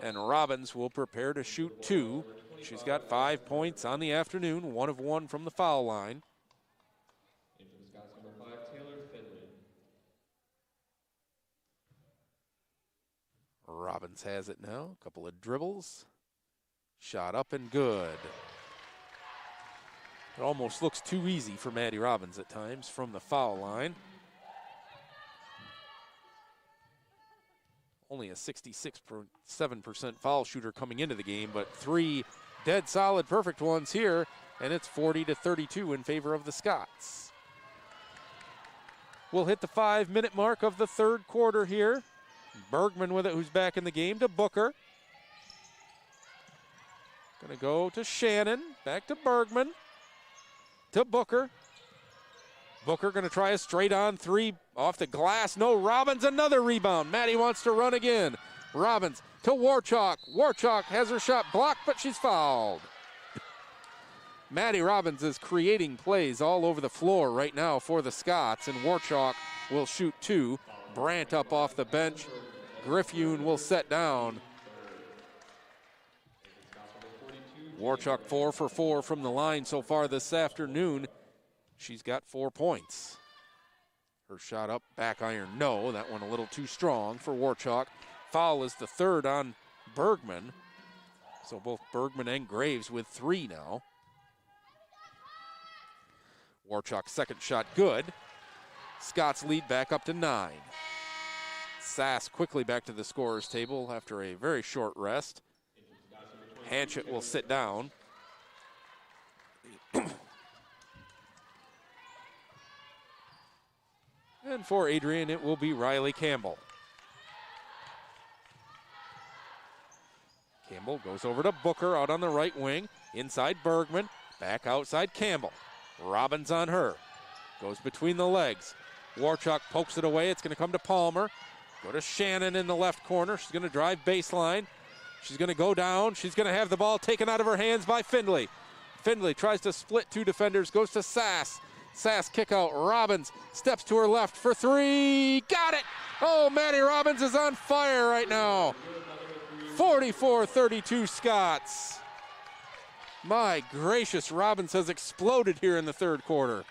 And Robbins will prepare to shoot 2. She's got 5 points on the afternoon, 1 of 1 from the foul line. Robbins has it now. A couple of dribbles. Shot up and good. It almost looks too easy for Maddie Robbins at times from the foul line. Only a 66.7% foul shooter coming into the game, but 3 dead solid perfect ones here, and it's 40-32 in favor of the Scots. We'll hit the 5-minute mark of the third quarter here. Bergman with it, who's back in the game, to Booker. Gonna go to Shannon, back to Bergman, to Booker. Booker gonna try a straight on 3 off the glass. No, Robbins, another rebound. Maddie wants to run again. Robbins to Warchalk. Warchalk has her shot blocked, but she's fouled. Maddie Robbins is creating plays all over the floor right now for the Scots, and Warchalk will shoot 2. Brandt up off the bench. Griffune will set down. Warchalk 4 for 4 from the line so far this afternoon. She's got 4 points. Her shot up, back iron, no. That one a little too strong for Warchalk. Foul is the third on Bergman. So both Bergman and Graves with 3 now. Warchalk's second shot good. Scots lead back up to 9. Sass quickly back to the scorer's table after a very short rest. Hanchett will sit down. And for Adrian, it will be Riley Campbell. Campbell goes over to Booker out on the right wing. Inside Bergman, back outside Campbell. Robbins on her. Goes between the legs. Warchalk pokes it away. It's going to come to Palmer. Go to Shannon in the left corner. She's going to drive baseline. She's going to go down. She's going to have the ball taken out of her hands by Findlay. Findlay tries to split 2 defenders. Goes to Sass. Sass kick out. Robbins steps to her left for 3. Got it! Oh, Maddie Robbins is on fire right now. 44-32 Scots. My gracious, Robbins has exploded here in the third quarter.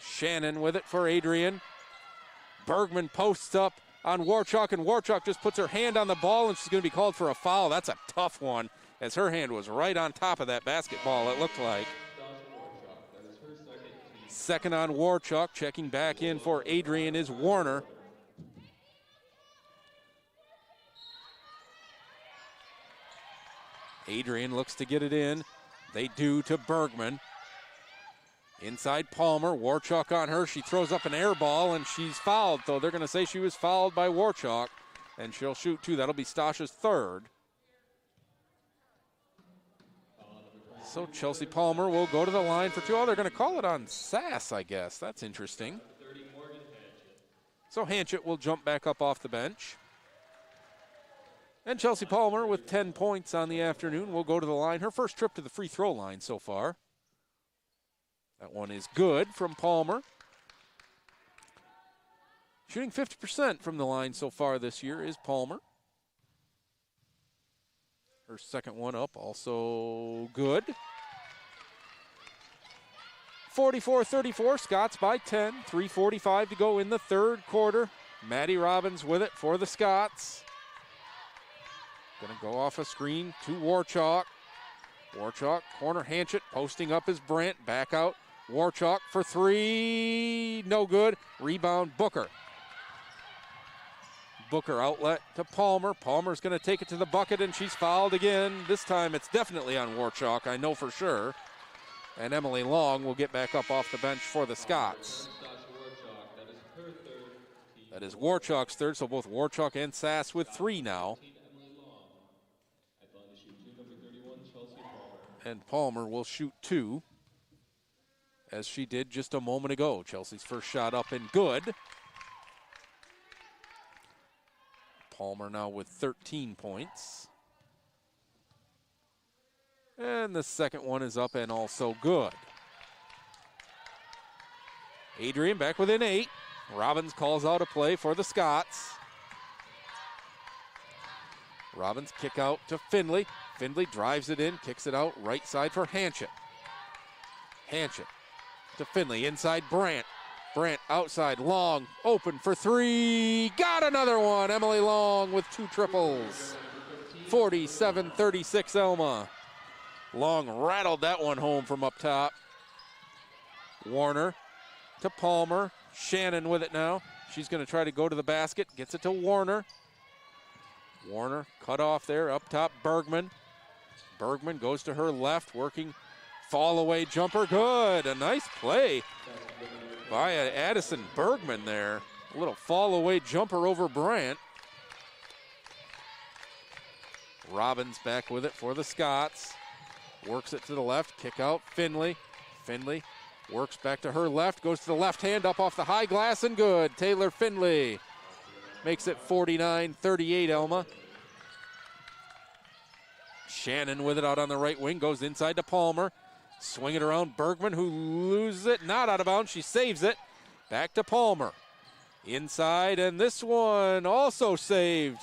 Shannon with it for Adrian. Bergman posts up on Warchalk, and Warchalk just puts her hand on the ball, and she's going to be called for a foul. That's a tough one, as her hand was right on top of that basketball, it looked like. Second on Warchalk. Checking back in for Adrian is Warner. Adrian looks to get it in. They do to Bergman. Inside Palmer, Warchalk on her. She throws up an air ball, and she's fouled, though they're going to say she was fouled by Warchalk, and she'll shoot 2. That'll be Stasha's third. So Chelsea Palmer will go to the line for 2. Oh, they're going to call it on Sass, I guess. That's interesting. So Hanchett will jump back up off the bench. And Chelsea Palmer with 10 points on the afternoon will go to the line. Her first trip to the free throw line so far. That one is good from Palmer. Shooting 50% from the line so far this year is Palmer. Her second one up, also good. 44-34, Scots by 10. 3:45 to go in the third quarter. Maddie Robbins with it for the Scots. Gonna go off a screen to Warchalk. Warchalk, corner Hanchett, posting up is Brandt, back out. Warchalk for three, no good. Rebound, Booker. Booker outlet to Palmer. Palmer's gonna take it to the bucket and she's fouled again. This time it's definitely on Warchalk, I know for sure. And Emily Long will get back up off the bench for the Scots. That is Warchalk's third, so both Warchalk and Sass with three now. And Palmer will shoot two, as she did just a moment ago. Chelsea's first shot up and good. Palmer now with 13 points. And the second one is up and also good. Adrian back within 8. Robbins calls out a play for the Scots. Robbins kick out to Findlay. Findlay drives it in, kicks it out right side for Hanchett. Hanchett to Findlay, inside Brandt. Brandt outside, Long, open for three. Got another one. Emily Long with two triples. 47-36 Alma. Long rattled that one home from up top. Warner to Palmer. Shannon with it now. She's going to try to go to the basket. Gets it to Warner. Warner cut off there. Up top, Bergman. Bergman goes to her left, working fall away jumper. Good. A nice play by Addison Bergman there. A little fall away jumper over Brandt. Robbins back with it for the Scots. Works it to the left, kick out Findlay. Findlay works back to her left, goes to the left hand, up off the high glass and good. Taylor Findlay makes it 49-38 Alma. Shannon with it out on the right wing, goes inside to Palmer. Swing it around Bergman, who loses it, not out of bounds, she saves it. Back to Palmer. Inside, and this one also saved.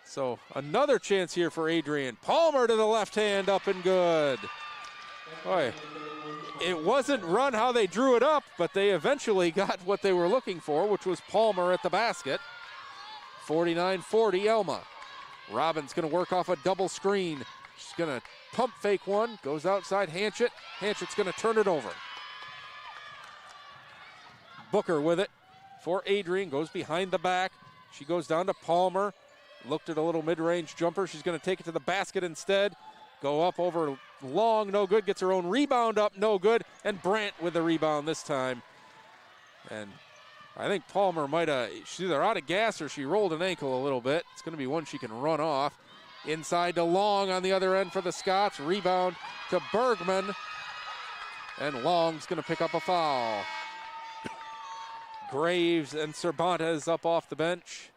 So another chance here for Adrian. Palmer to the left hand, up and good. Boy, it wasn't run how they drew it up, but they eventually got what they were looking for, which was Palmer at the basket. 49-40 Alma. Robbins gonna work off a double screen. She's gonna pump fake one, goes outside Hanchett. Hanchett's gonna turn it over. Booker with it for Adrian, goes behind the back. She goes down to Palmer. Looked at a little mid-range jumper. She's going to take it to the basket instead. Go up over Long, no good. Gets her own rebound up, no good. And Brandt with the rebound this time. And I think Palmer might have, she's either out of gas or she rolled an ankle a little bit. It's going to be one she can run off. Inside to Long on the other end for the Scots. Rebound to Bergman. And Long's going to pick up a foul. Graves and Cervantes up off the bench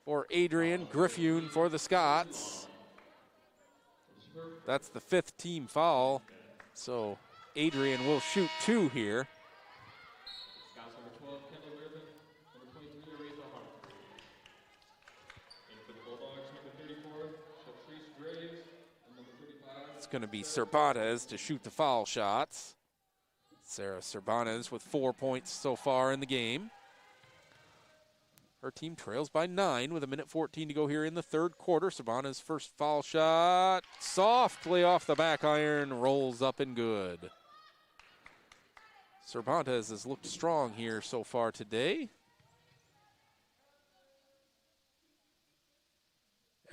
for Adrian. Griffune for the Scots. That's the 5th team foul. So Adrian will shoot two here. Scots number 12, Kendall Reardon. Number 23, Aretha Hart. And for the Bulldogs, number 34, Patrice Graves. And number 35. It's going to be Cervantes to shoot the foul shots. Sarah Cervantes with 4 points so far in the game. Her team trails by 9 with 1:14 to go here in the third quarter. Cervantes' first foul shot, softly off the back iron, rolls up and good. Cervantes has looked strong here so far today.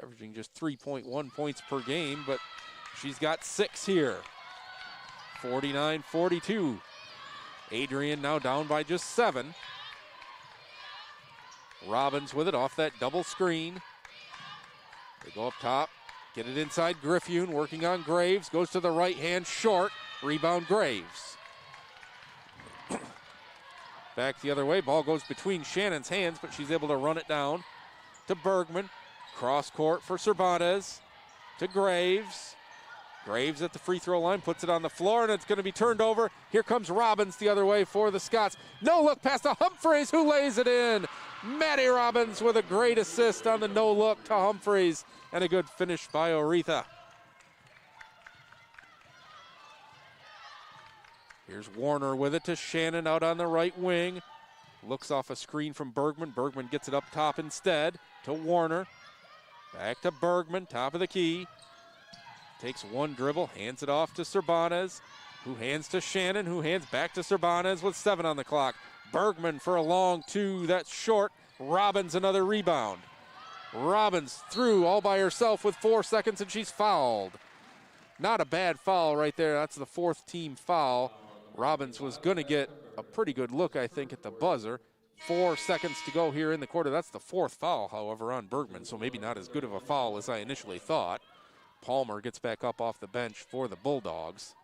Averaging just 3.1 points per game, but she's got 6 here. 49-42. Adrian now down by just 7. Robbins with it off that double screen. They go up top, get it inside Griffune, working on Graves, goes to the right hand, short, rebound Graves. Back the other way, ball goes between Shannon's hands, but she's able to run it down to Bergman. Cross court for Cervantes, to Graves. Graves at the free throw line, puts it on the floor, and it's going to be turned over. Here comes Robbins the other way for the Scots. No look pass to Humphreys, who lays it in. Maddie Robbins with a great assist on the no look to Humphreys, and a good finish by Aretha. Here's Warner with it to Shannon out on the right wing. Looks off a screen from Bergman. Bergman gets it up top instead to Warner. Back to Bergman, top of the key. Takes one dribble, hands it off to Cervantes, who hands to Shannon, who hands back to Cervantes with 7 on the clock. Bergman for a long 2, that's short. Robbins another rebound. Robbins through all by herself with 4 seconds, and she's fouled. Not a bad foul right there. That's the 4th team foul. Robbins was going to get a pretty good look, I think, at the buzzer. 4 seconds to go here in the quarter. That's the 4th foul, however, on Bergman, so maybe not as good of a foul as I initially thought. Palmer gets back up off the bench for the Bulldogs.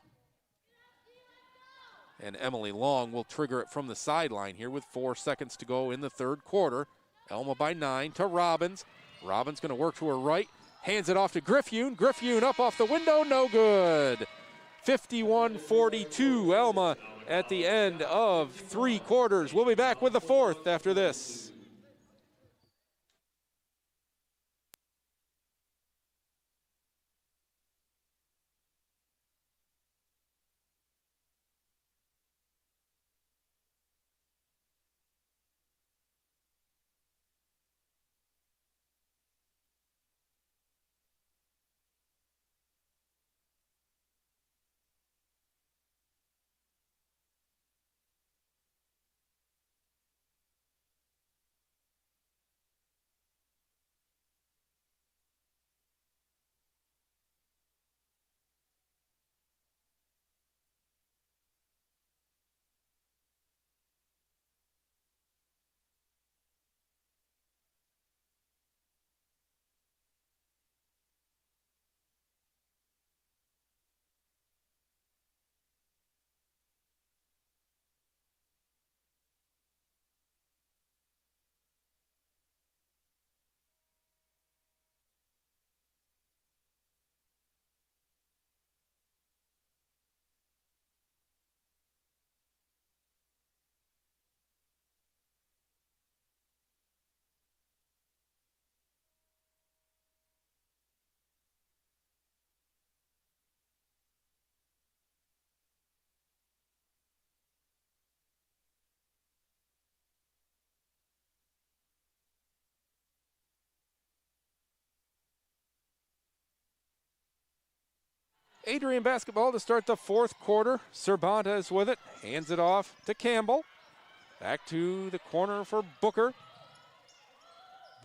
And Emily Long will trigger it from the sideline here with 4 seconds to go in the 3rd quarter. Alma by 9 to Robbins. Robbins going to work to her right. Hands it off to Griffune. Griffune up off the window, no good. 51-42, Alma at the end of 3 quarters. We'll be back with the 4th after this. Adrian basketball to start the 4th quarter. Cervantes with it, hands it off to Campbell. Back to the corner for Booker.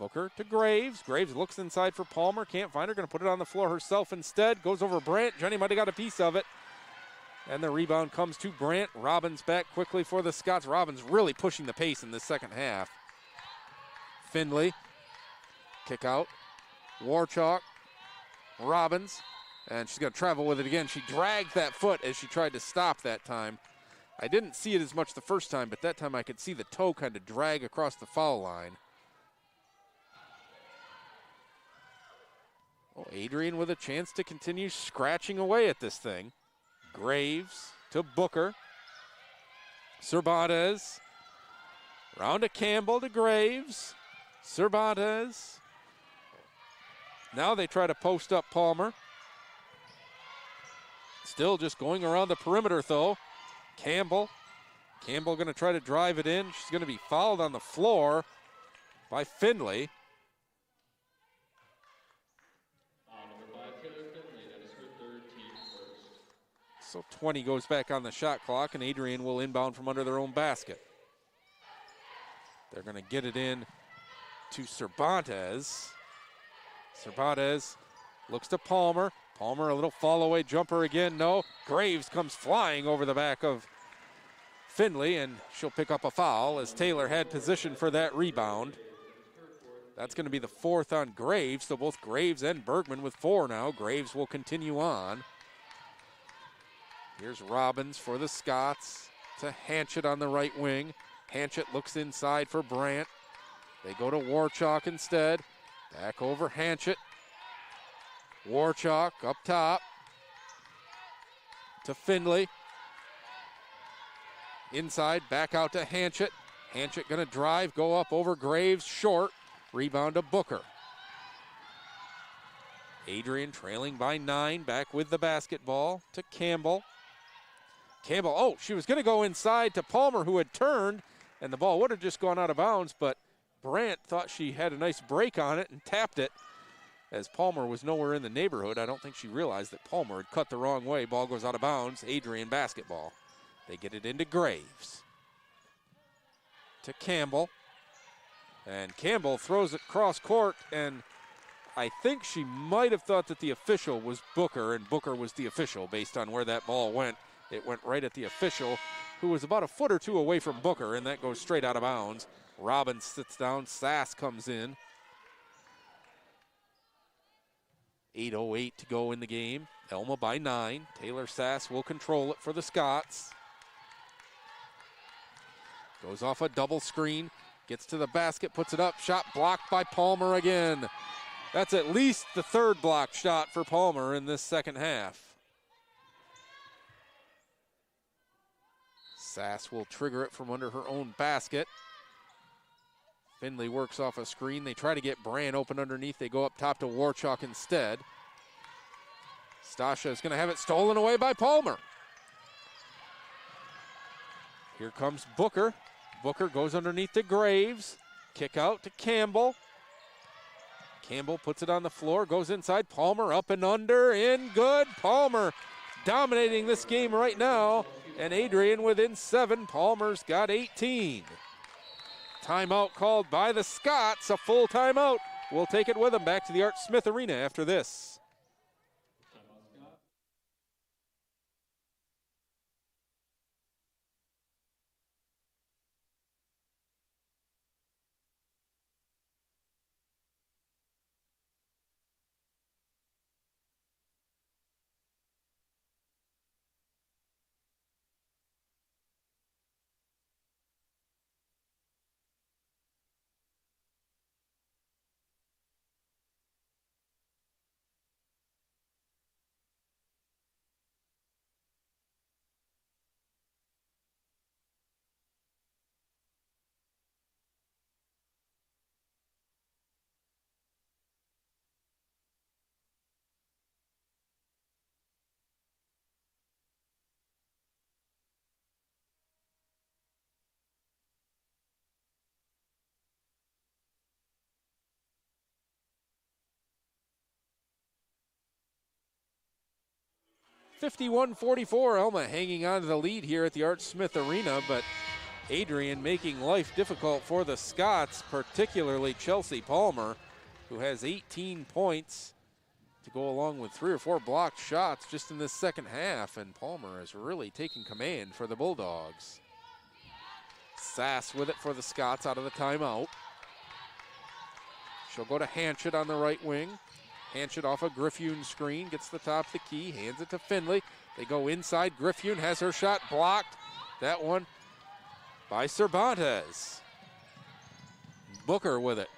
Booker to Graves. Graves looks inside for Palmer, can't find her, going to put it on the floor herself instead. Goes over Brandt, Jenny might have got a piece of it. And the rebound comes to Brandt. Robbins back quickly for the Scots. Robbins really pushing the pace in this second half. Findlay, kick out. Warchalk, Robbins. And she's going to travel with it again. She dragged that foot as she tried to stop that time. I didn't see it as much the first time, but that time I could see the toe kind of drag across the foul line. Oh, Adrian with a chance to continue scratching away at this thing. Graves to Booker. Cervantes. Round to Campbell to Graves. Cervantes. Now they try to post up Palmer. Still just going around the perimeter, though. Campbell going to try to drive it in. She's going to be fouled on the floor by Findlay. Number 5, Taylor Findlay, that is her 3rd team first. So 20 goes back on the shot clock, and Adrian will inbound from under their own basket. They're going to get it in to Cervantes. Cervantes looks to Palmer. Palmer, a little fall-away jumper again. No. Graves comes flying over the back of Findlay, and she'll pick up a foul as Taylor had position for that rebound. That's going to be the 4th on Graves, so both Graves and Bergman with 4 now. Graves will continue on. Here's Robbins for the Scots to Hanchett on the right wing. Hanchett looks inside for Brandt. They go to Warchalk instead. Back over Hanchett. Warchalk up top to Findlay. Inside, back out to Hanchett. Hanchett going to drive, go up over Graves, short. Rebound to Booker. Adrian trailing by 9, back with the basketball to Campbell. Campbell, oh, she was going to go inside to Palmer, who had turned, and the ball would have just gone out of bounds, but Brandt thought she had a nice break on it and tapped it. As Palmer was nowhere in the neighborhood, I don't think she realized that Palmer had cut the wrong way. Ball goes out of bounds. Adrian basketball. They get it into Graves. To Campbell. And Campbell throws it cross court, and I think she might have thought that the official was Booker, and Booker was the official based on where that ball went. It went right at the official, who was about a foot or two away from Booker, and that goes straight out of bounds. Robbins sits down. Sass comes in. 8:08 to go in the game. Alma by 9. Taylor Sass will control it for the Scots. Goes off a double screen. Gets to the basket, puts it up. Shot blocked by Palmer again. That's at least the third blocked shot for Palmer in this second half. Sass will trigger it from under her own basket. Finley works off a screen. They try to get Brandt open underneath. They go up top to Warchuk instead. Stasha is going to have it stolen away by Palmer. Here comes Booker. Booker goes underneath to Graves. Kick out to Campbell. Campbell puts it on the floor, goes inside. Palmer up and under, in good. Palmer dominating this game right now. And Adrian within 7. Palmer's got 18. Timeout called by the Scots, a full timeout. We'll take it with them back to the Art Smith Arena after this. 51-44, Alma hanging on to the lead here at the Art Smith Arena, but Adrian making life difficult for the Scots, particularly Chelsea Palmer, who has 18 points to go along with 3 or 4 blocked shots just in this second half, and Palmer has really taken command for the Bulldogs. Sass with it for the Scots out of the timeout. She'll go to Hanchett on the right wing. Hanchett off a Griffune screen, gets the top of the key, hands it to Finley. They go inside. Griffune has her shot blocked. That one by Cervantes. Booker with it.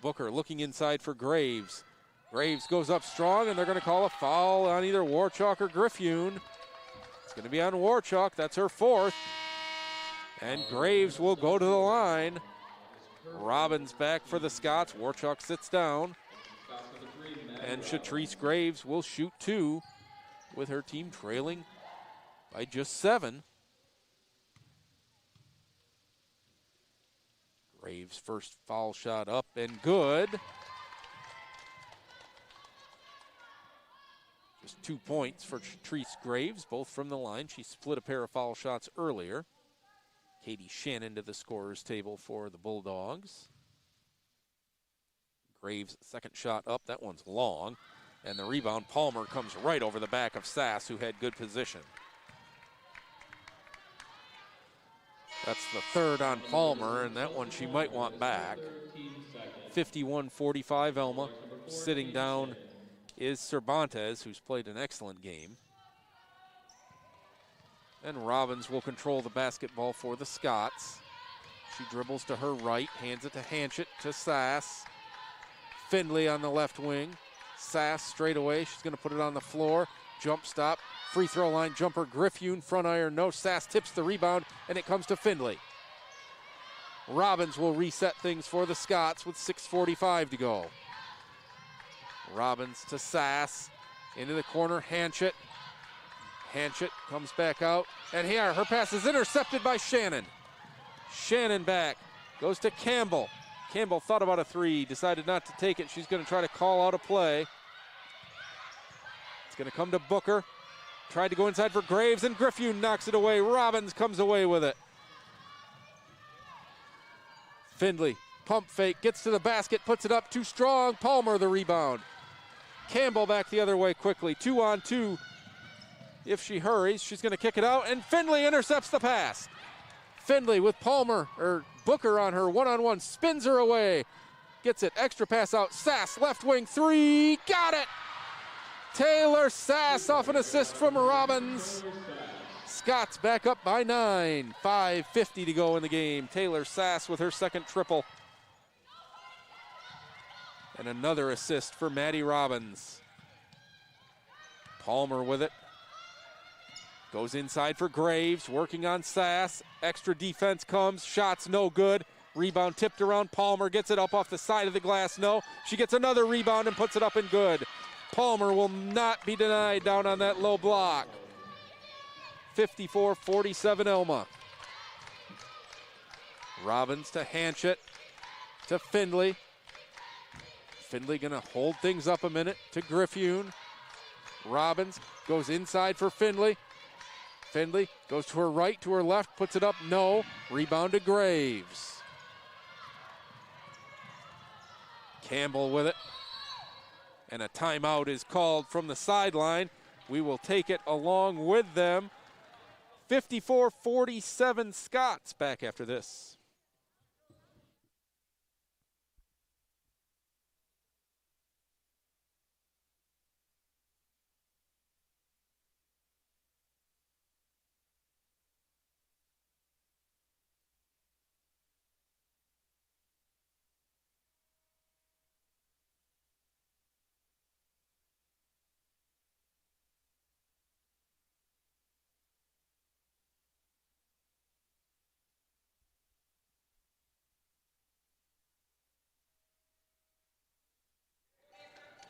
Booker looking inside for Graves. Graves goes up strong, and they're going to call a foul on either Warchuk or Griffune. It's going to be on Warchuk. That's her 4th. And Graves will go to the line. Robbins back for the Scots. Warchuk sits down. And Shatrice Graves will shoot 2 with her team trailing by just 7. Graves' first foul shot up and good. Just 2 points for Shatrice Graves, both from the line. She split a pair of foul shots earlier. Katie Shannon to the scorer's table for the Bulldogs. Graves' second shot up. That one's long. And the rebound, Palmer comes right over the back of Sass, who had good position. That's the 3rd on Palmer, and that one she might want back. 51-45 Alma. Sitting down is Cervantes, who's played an excellent game. And Robbins will control the basketball for the Scots. She dribbles to her right, hands it to Hanchett, to Sass. Finley on the left wing. Sass straight away. She's going to put it on the floor. Jump stop. Free throw line jumper. Griffune front iron. No. Sass tips the rebound, and it comes to Finley. Robbins will reset things for the Scots with 6:45 to go. Robbins to Sass. Into the corner. Hanchett. Hanchett comes back out, and here, her pass is intercepted by Shannon. Shannon back, goes to Campbell. Campbell thought about a three, decided not to take it. She's going to try to call out a play. It's going to come to Booker. Tried to go inside for Graves, and Griffune knocks it away. Robbins comes away with it. Findlay, pump fake, gets to the basket, puts it up, too strong. Palmer the rebound. Campbell back the other way quickly, 2-on-2. If she hurries, she's going to kick it out, and Findlay intercepts the pass. Findlay with Booker on her, one-on-one, spins her away. Gets it, extra pass out, Sass, left wing, three, got it! Taylor Sass off an assist from Robbins. Scots back up by 9, 5:50 to go in the game. Taylor Sass with her second triple. And another assist for Maddie Robbins. Palmer with it. Goes inside for Graves, working on Sass. Extra defense comes, shots no good. Rebound tipped around, Palmer gets it up off the side of the glass, no. She gets another rebound and puts it up and good. Palmer will not be denied down on that low block. 54-47 Alma. Robbins to Hanchett, to Findlay. Findlay gonna hold things up a minute to Griffune. Robbins goes inside for Findlay. Findlay goes to her right, to her left, puts it up, no. Rebound to Graves. Campbell with it. And a timeout is called from the sideline. We will take it along with them. 54-47 Scots back after this.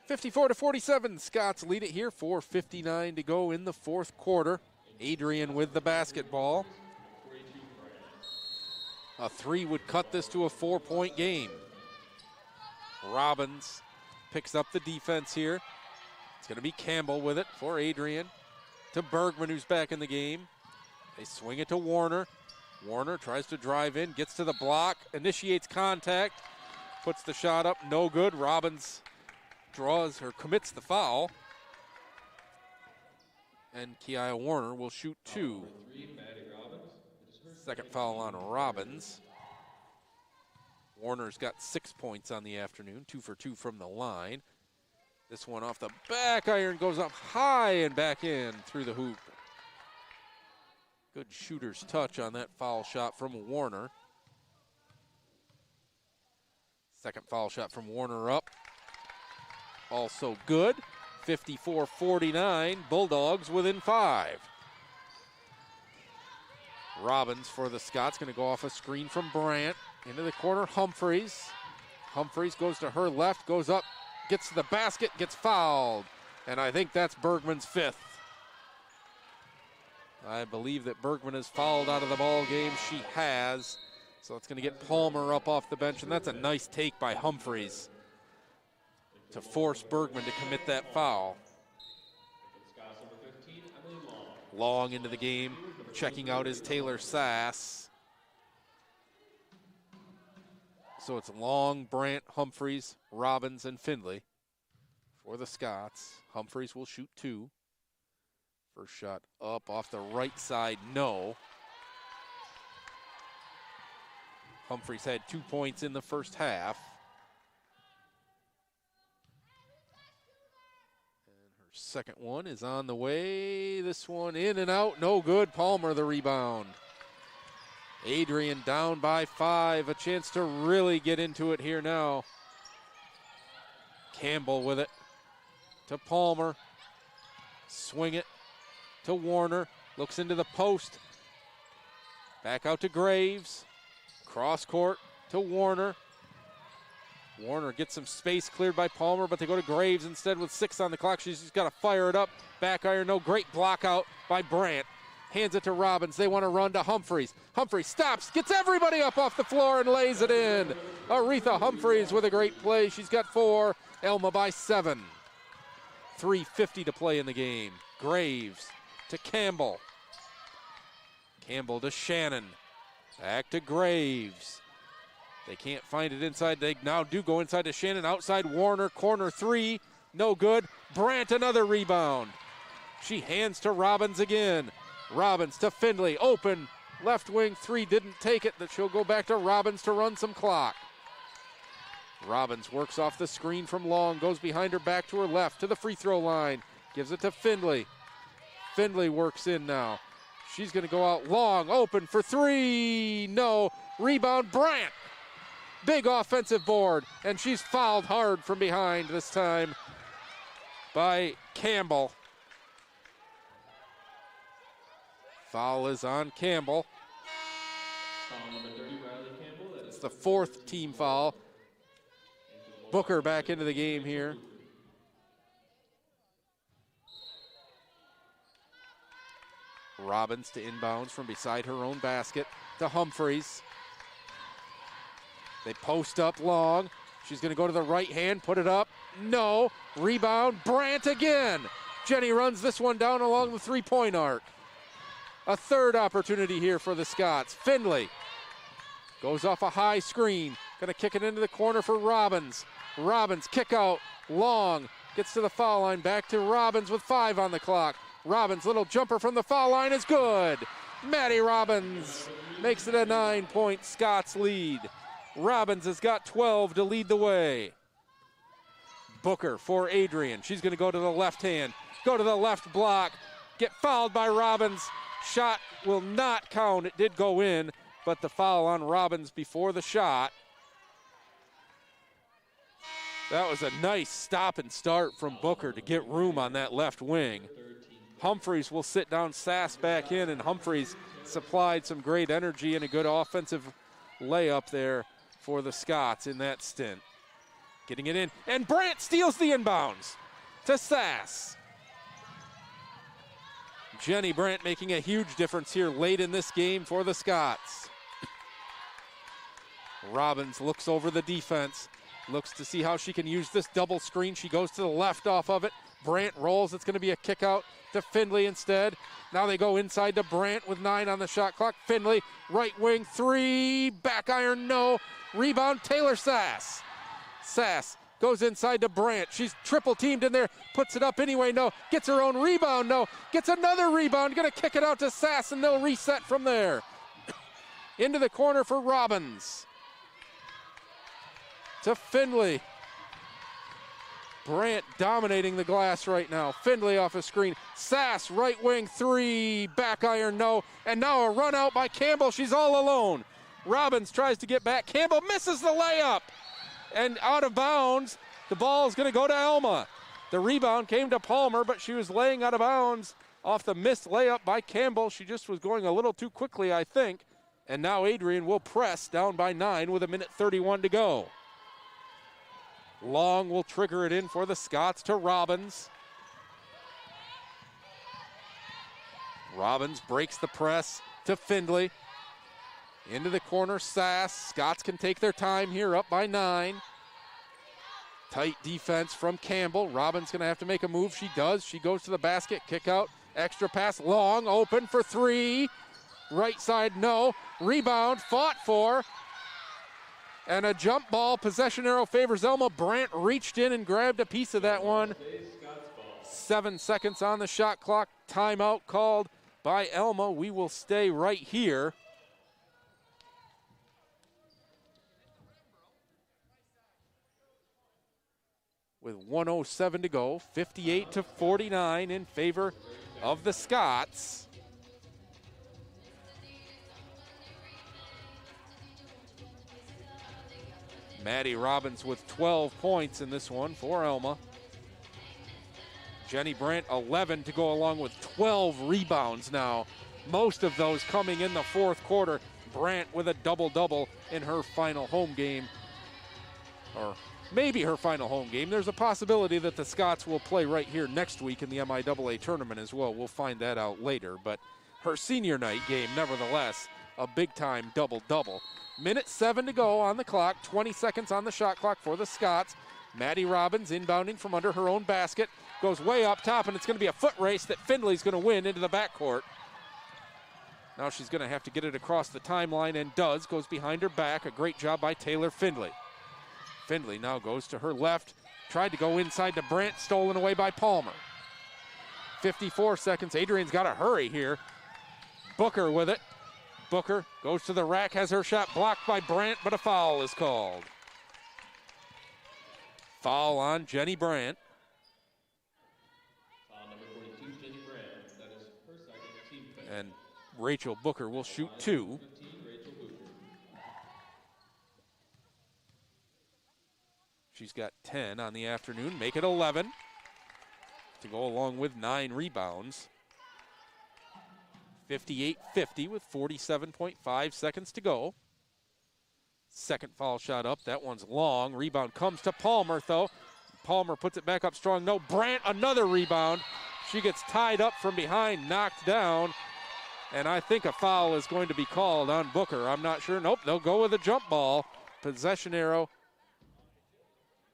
(54-47). Scots lead it here. 4:59 to go in the fourth quarter. Adrian with the basketball. A three would cut this to a 4-point game. Robbins picks up the defense here. It's going to be Campbell with it for Adrian. To Bergman, who's back in the game. They swing it to Warner. Warner tries to drive in, gets to the block, initiates contact, puts the shot up, no good. Robbins draws or commits the foul. And Kiah Warner will shoot two. Second foul on Robbins. Warner's got 6 points on the afternoon, 2 for 2 from the line. This one off the back iron goes up high and back in through the hoop. Good shooter's touch on that foul shot from Warner. Second foul shot from Warner up. Also good. 54-49, Bulldogs within 5. Robbins for the Scots, going to go off a screen from Brandt. Into the corner, Humphreys. Humphreys goes to her left, goes up, gets to the basket, gets fouled. And I think that's Bergman's 5th. I believe that Bergman has fouled out of the ball game. She has. So it's going to get Palmer up off the bench, and that's a nice take by Humphreys to force Bergman to commit that foul. Long into the game, checking out is Taylor Sass. So it's Long, Brandt, Humphreys, Robbins, and Findlay for the Scots. Humphreys will shoot 2. First shot up off the right side, no. Humphreys had 2 points in the first half. And her second one is on the way. This one in and out, no good. Palmer the rebound. Adrian down by 5. A chance to really get into it here now. Campbell with it to Palmer. Swing it to Warner. Looks into the post. Back out to Graves. Cross court to Warner. Warner gets some space cleared by Palmer, but they go to Graves instead with 6 on the clock. She's just got to fire it up. Back iron, no. Great block out by Brandt. Hands it to Robbins. They want to run to Humphreys. Humphreys stops, gets everybody up off the floor and lays it in. Aretha Humphreys with a great play. She's got 4. Alma by 7. 3:50 to play in the game. Graves to Campbell. Campbell to Shannon. Back to Graves. They can't find it inside. They now do go inside to Shannon. Outside Warner, corner 3. No good. Brandt another rebound. She hands to Robbins again. Robbins to Findlay. Open. Left wing 3 didn't take it. That she'll go back to Robbins to run some clock. Robbins works off the screen from Long. Goes behind her back to her left to the free throw line. Gives it to Findlay. Findlay works in now. She's going to go out long. Open for 3. No. Rebound Brandt. Big offensive board. And she's fouled hard from behind this time by Campbell. Foul is on Campbell. Foul number 30, Riley Campbell. It's the 4th team foul. Booker back into the game here. Robbins to inbounds from beside her own basket to Humphreys. They post up Long. She's going to go to the right hand, put it up. No. Rebound, Brandt again. Jenny runs this one down along the 3-point arc. A 3rd opportunity here for the Scots. Findlay goes off a high screen. Going to kick it into the corner for Robbins. Robbins kick out. Long gets to the foul line. Back to Robbins with 5 on the clock. Robbins, little jumper from the foul line is good. Maddie Robbins makes it a 9-point Scots lead. Robbins has got 12 to lead the way. Booker for Adrian. She's going to go to the left hand. Go to the left block. Get fouled by Robbins. Shot will not count. It did go in, but the foul on Robbins before the shot. That was a nice stop and start from Booker to get room on that left wing. Humphreys will sit down Sass back in, and Humphreys supplied some great energy and a good offensive layup there for the Scots in that stint. Getting it in, and Brandt steals the inbounds to Sass. Jenny Brandt making a huge difference here late in this game for the Scots. Robbins looks over the defense, looks to see how she can use this double screen. She goes to the left off of it. Brandt rolls. It's going to be a kick out to Findlay instead. Now they go inside to Brandt with 9 on the shot clock. Findlay, right wing 3, back iron, no. Rebound, Taylor Sass. Sass goes inside to Brandt. She's triple teamed in there, puts it up anyway, no. Gets her own rebound, no. Gets another rebound, gonna kick it out to Sass, and they'll reset from there. Into the corner for Robbins. To Findlay. Brandt dominating the glass right now. Findlay off a screen. Sass, right wing 3, back iron, no. And now a run out by Campbell. She's all alone. Robbins tries to get back. Campbell misses the layup. And out of bounds. The ball is going to go to Alma. The rebound came to Palmer, but she was laying out of bounds off the missed layup by Campbell. She just was going a little too quickly, I think. And now Adrian will press down by 9 with 1:31 to go. Long will trigger it in for the Scots to Robbins. Robbins breaks the press to Findlay. Into the corner, Sass. Scots can take their time here, up by 9. Tight defense from Campbell. Robbins going to have to make a move. She does. She goes to the basket. Kick out. Extra pass. Long open for 3. Right side, no. Rebound, fought for. And a jump ball. Possession arrow favors Alma. Brandt reached in and grabbed a piece of that one. 7 seconds on the shot clock. Timeout called by Alma. We will stay right here. With 1:07 to go, 58-49 in favor of the Scots. Maddie Robbins with 12 points in this one for Alma. Jenny Brandt 11 to go along with 12 rebounds now. Most of those coming in the fourth quarter. Brandt with a double-double in her final home game. or maybe her final home game. There's a possibility that the Scots will play right here next week in the MIAA tournament as well. We'll find that out later. But her senior night game, nevertheless, a big-time double-double. Minute 7 to go on the clock, 20 seconds on the shot clock for the Scots. Maddie Robbins inbounding from under her own basket, goes way up top, and it's going to be a foot race that Findlay's going to win into the backcourt. Now she's going to have to get it across the timeline, and does, goes behind her back. A great job by Taylor Findlay. Findlay now goes to her left, tried to go inside to Brandt, stolen away by Palmer. 54 seconds, Adrian's got to hurry here. Booker with it. Booker goes to the rack, has her shot blocked by Brandt, but a foul is called. Foul on Jenny Brandt. Foul number 42, Jenny Brandt. That is her second, team foul. And Rachel Booker will shoot 2. 15, Rachel Booker. She's got 10 on the afternoon, make it 11 to go along with 9 rebounds. 58-50 with 47.5 seconds to go. Second foul shot up, that one's long. Rebound comes to Palmer though. Palmer puts it back up strong. No, Brandt, another rebound. She gets tied up from behind, knocked down. And I think a foul is going to be called on Booker. I'm not sure. Nope, they'll go with a jump ball. Possession arrow.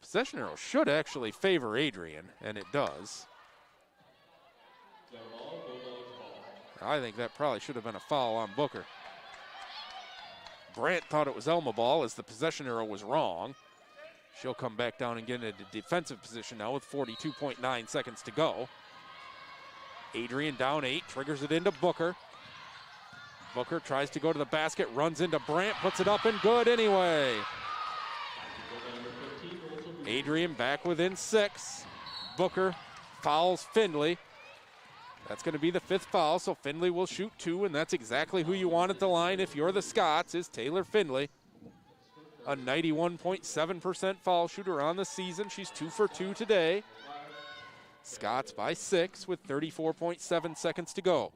Possession arrow should actually favor Adrian, and it does. I think that probably should have been a foul on Booker. Brandt thought it was Alma ball as the possession arrow was wrong. She'll come back down and get into defensive position now with 42.9 seconds to go. Adrian down 8, triggers it into Booker. Booker tries to go to the basket, runs into Brandt, puts it up and good anyway. Adrian back within 6. Booker fouls Findlay. That's going to be the 5th foul, so Findlay will shoot 2, and that's exactly who you want at the line if you're the Scots, is Taylor Findlay. A 91.7% foul shooter on the season. She's 2 for 2 today. Scots by 6 with 34.7 seconds to go.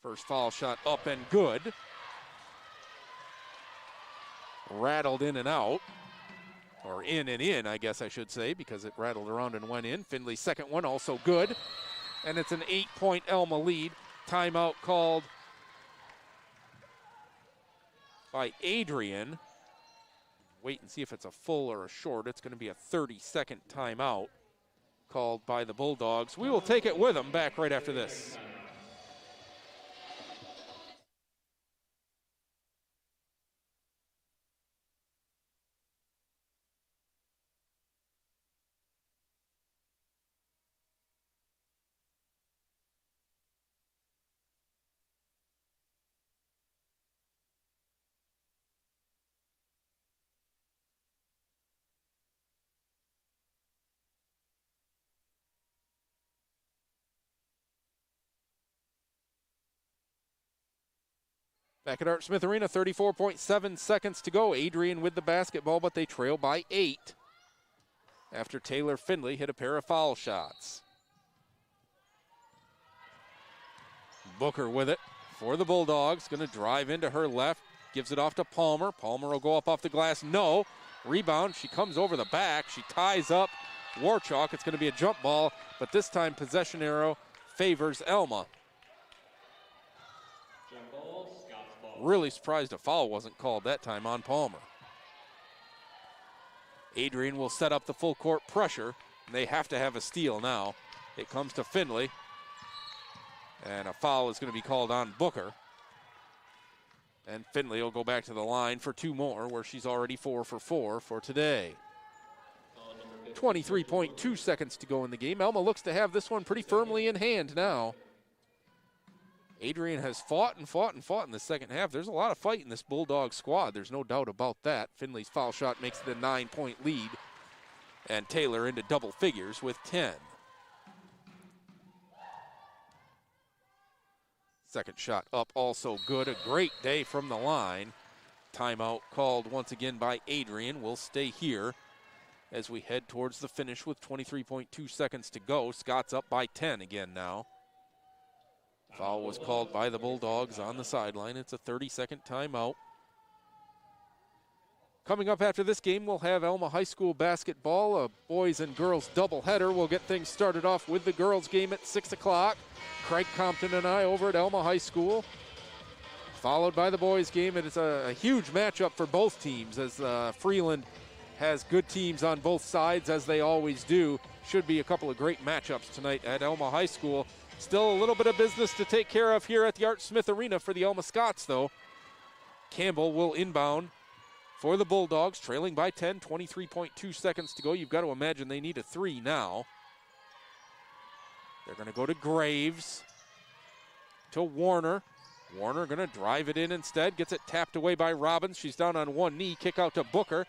First foul shot up and good. Rattled in and out. Or in and in, I guess I should say, because it rattled around and went in. Findlay's second one also good. And it's an 8-point Alma lead. Timeout called by Adrian. Wait and see if it's a full or a short. It's going to be a 30-second timeout called by the Bulldogs. We will take it with them back right after this. Back at Art Smith Arena, 34.7 seconds to go. Adrian with the basketball, but they trail by 8 after Taylor Findlay hit a pair of foul shots. Booker with it for the Bulldogs. Going to drive into her left, gives it off to Palmer. Palmer will go up off the glass. No. Rebound. She comes over the back. She ties up Warchalk. It's going to be a jump ball, but this time possession arrow favors Alma. Really surprised a foul wasn't called that time on Palmer. Adrian will set up the full court pressure. They have to have a steal now. It comes to Findlay. And a foul is going to be called on Booker. And Findlay will go back to the line for 2 more, where she's already 4 for 4 for today. 23.2 seconds to go in the game. Alma looks to have this one pretty firmly in hand now. Adrian has fought and fought and fought in the second half. There's a lot of fight in this Bulldog squad. There's no doubt about that. Findlay's foul shot makes it a 9-point lead. And Taylor into double figures with 10. Second shot up also good. A great day from the line. Timeout called once again by Adrian. We'll stay here as we head towards the finish with 23.2 seconds to go. Scott's up by 10 again now. Foul was called by the Bulldogs on the sideline. It's a 30-second timeout. Coming up after this game, we'll have Alma High School basketball, a boys and girls doubleheader. We'll get things started off with the girls game at 6 o'clock. Craig Compton and I over at Alma High School. Followed by the boys game, and it's a huge matchup for both teams as Freeland has good teams on both sides, as they always do. Should be a couple of great matchups tonight at Alma High School. Still a little bit of business to take care of here at the Art Smith Arena for the Alma Scots, though. Campbell will inbound for the Bulldogs, trailing by 10, 23.2 seconds to go. You've got to imagine they need a 3 now. They're going to go to Graves, to Warner. Warner going to drive it in instead, gets it tapped away by Robbins. She's down on one knee, kick out to Booker.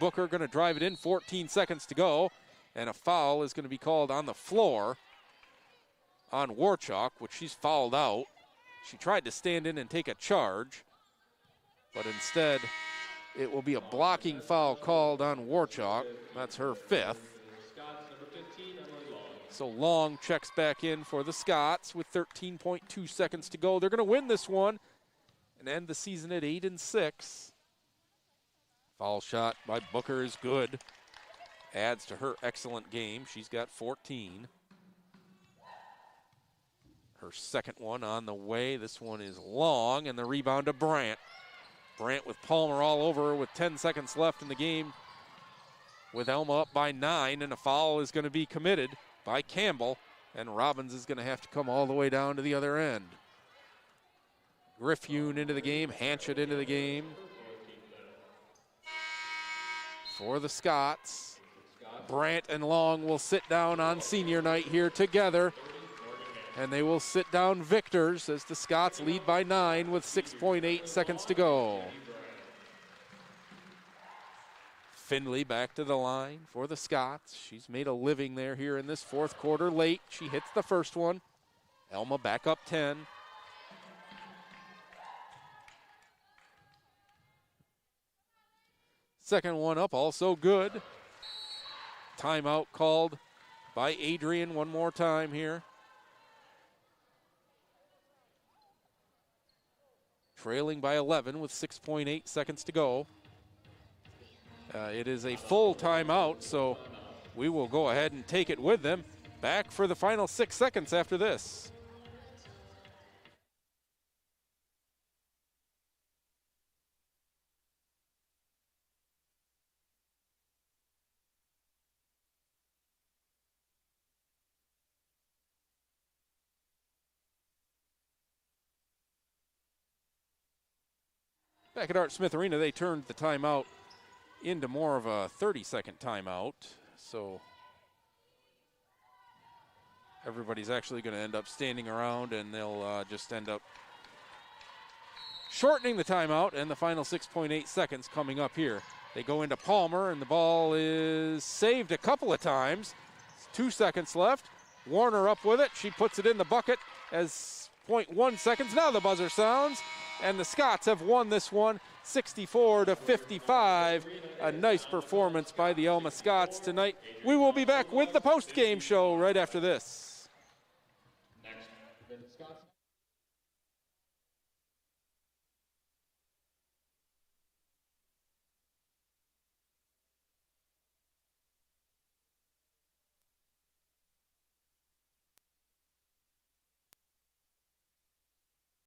Booker going to drive it in, 14 seconds to go. And a foul is going to be called on the floor on Warchuk, which she's fouled out. She tried to stand in and take a charge, but instead it will be a blocking foul called on Warchuk. That's her 5th. So Long checks back in for the Scots with 13.2 seconds to go. They're going to win this one and end the season at 8-6. Foul shot by Booker is good. Adds to her excellent game. She's got 14. Her second one on the way. This one is long, and the rebound to Brandt. Brandt with Palmer all over her with 10 seconds left in the game, with Alma up by 9, and a foul is going to be committed by Campbell, and Robbins is going to have to come all the way down to the other end. Griffune into the game, Hanchett into the game for the Scots. Brandt and Long will sit down on senior night here together, and they will sit down victors as the Scots lead by 9 with 6.8 seconds to go. Findlay back to the line for the Scots. She's made a living there here in this fourth quarter late. She hits the first one. Alma back up 10. Second one up, also good. Timeout called by Adrian one more time here. Trailing by 11 with 6.8 seconds to go. It is a full timeout, so we will go ahead and take it with them. Back for the final 6 seconds after this. Back at Art Smith Arena, they turned the timeout into more of a 30-second timeout. So everybody's actually going to end up standing around, and they'll just end up shortening the timeout, and the final 6.8 seconds coming up here. They go into Palmer, and the ball is saved a couple of times. 2 seconds left. Warner up with it. She puts it in the bucket as 0.1 seconds. Now the buzzer sounds, and the Scots have won this one 64-55. A nice performance by the Alma Scots tonight. We will be back with the post-game show right after this.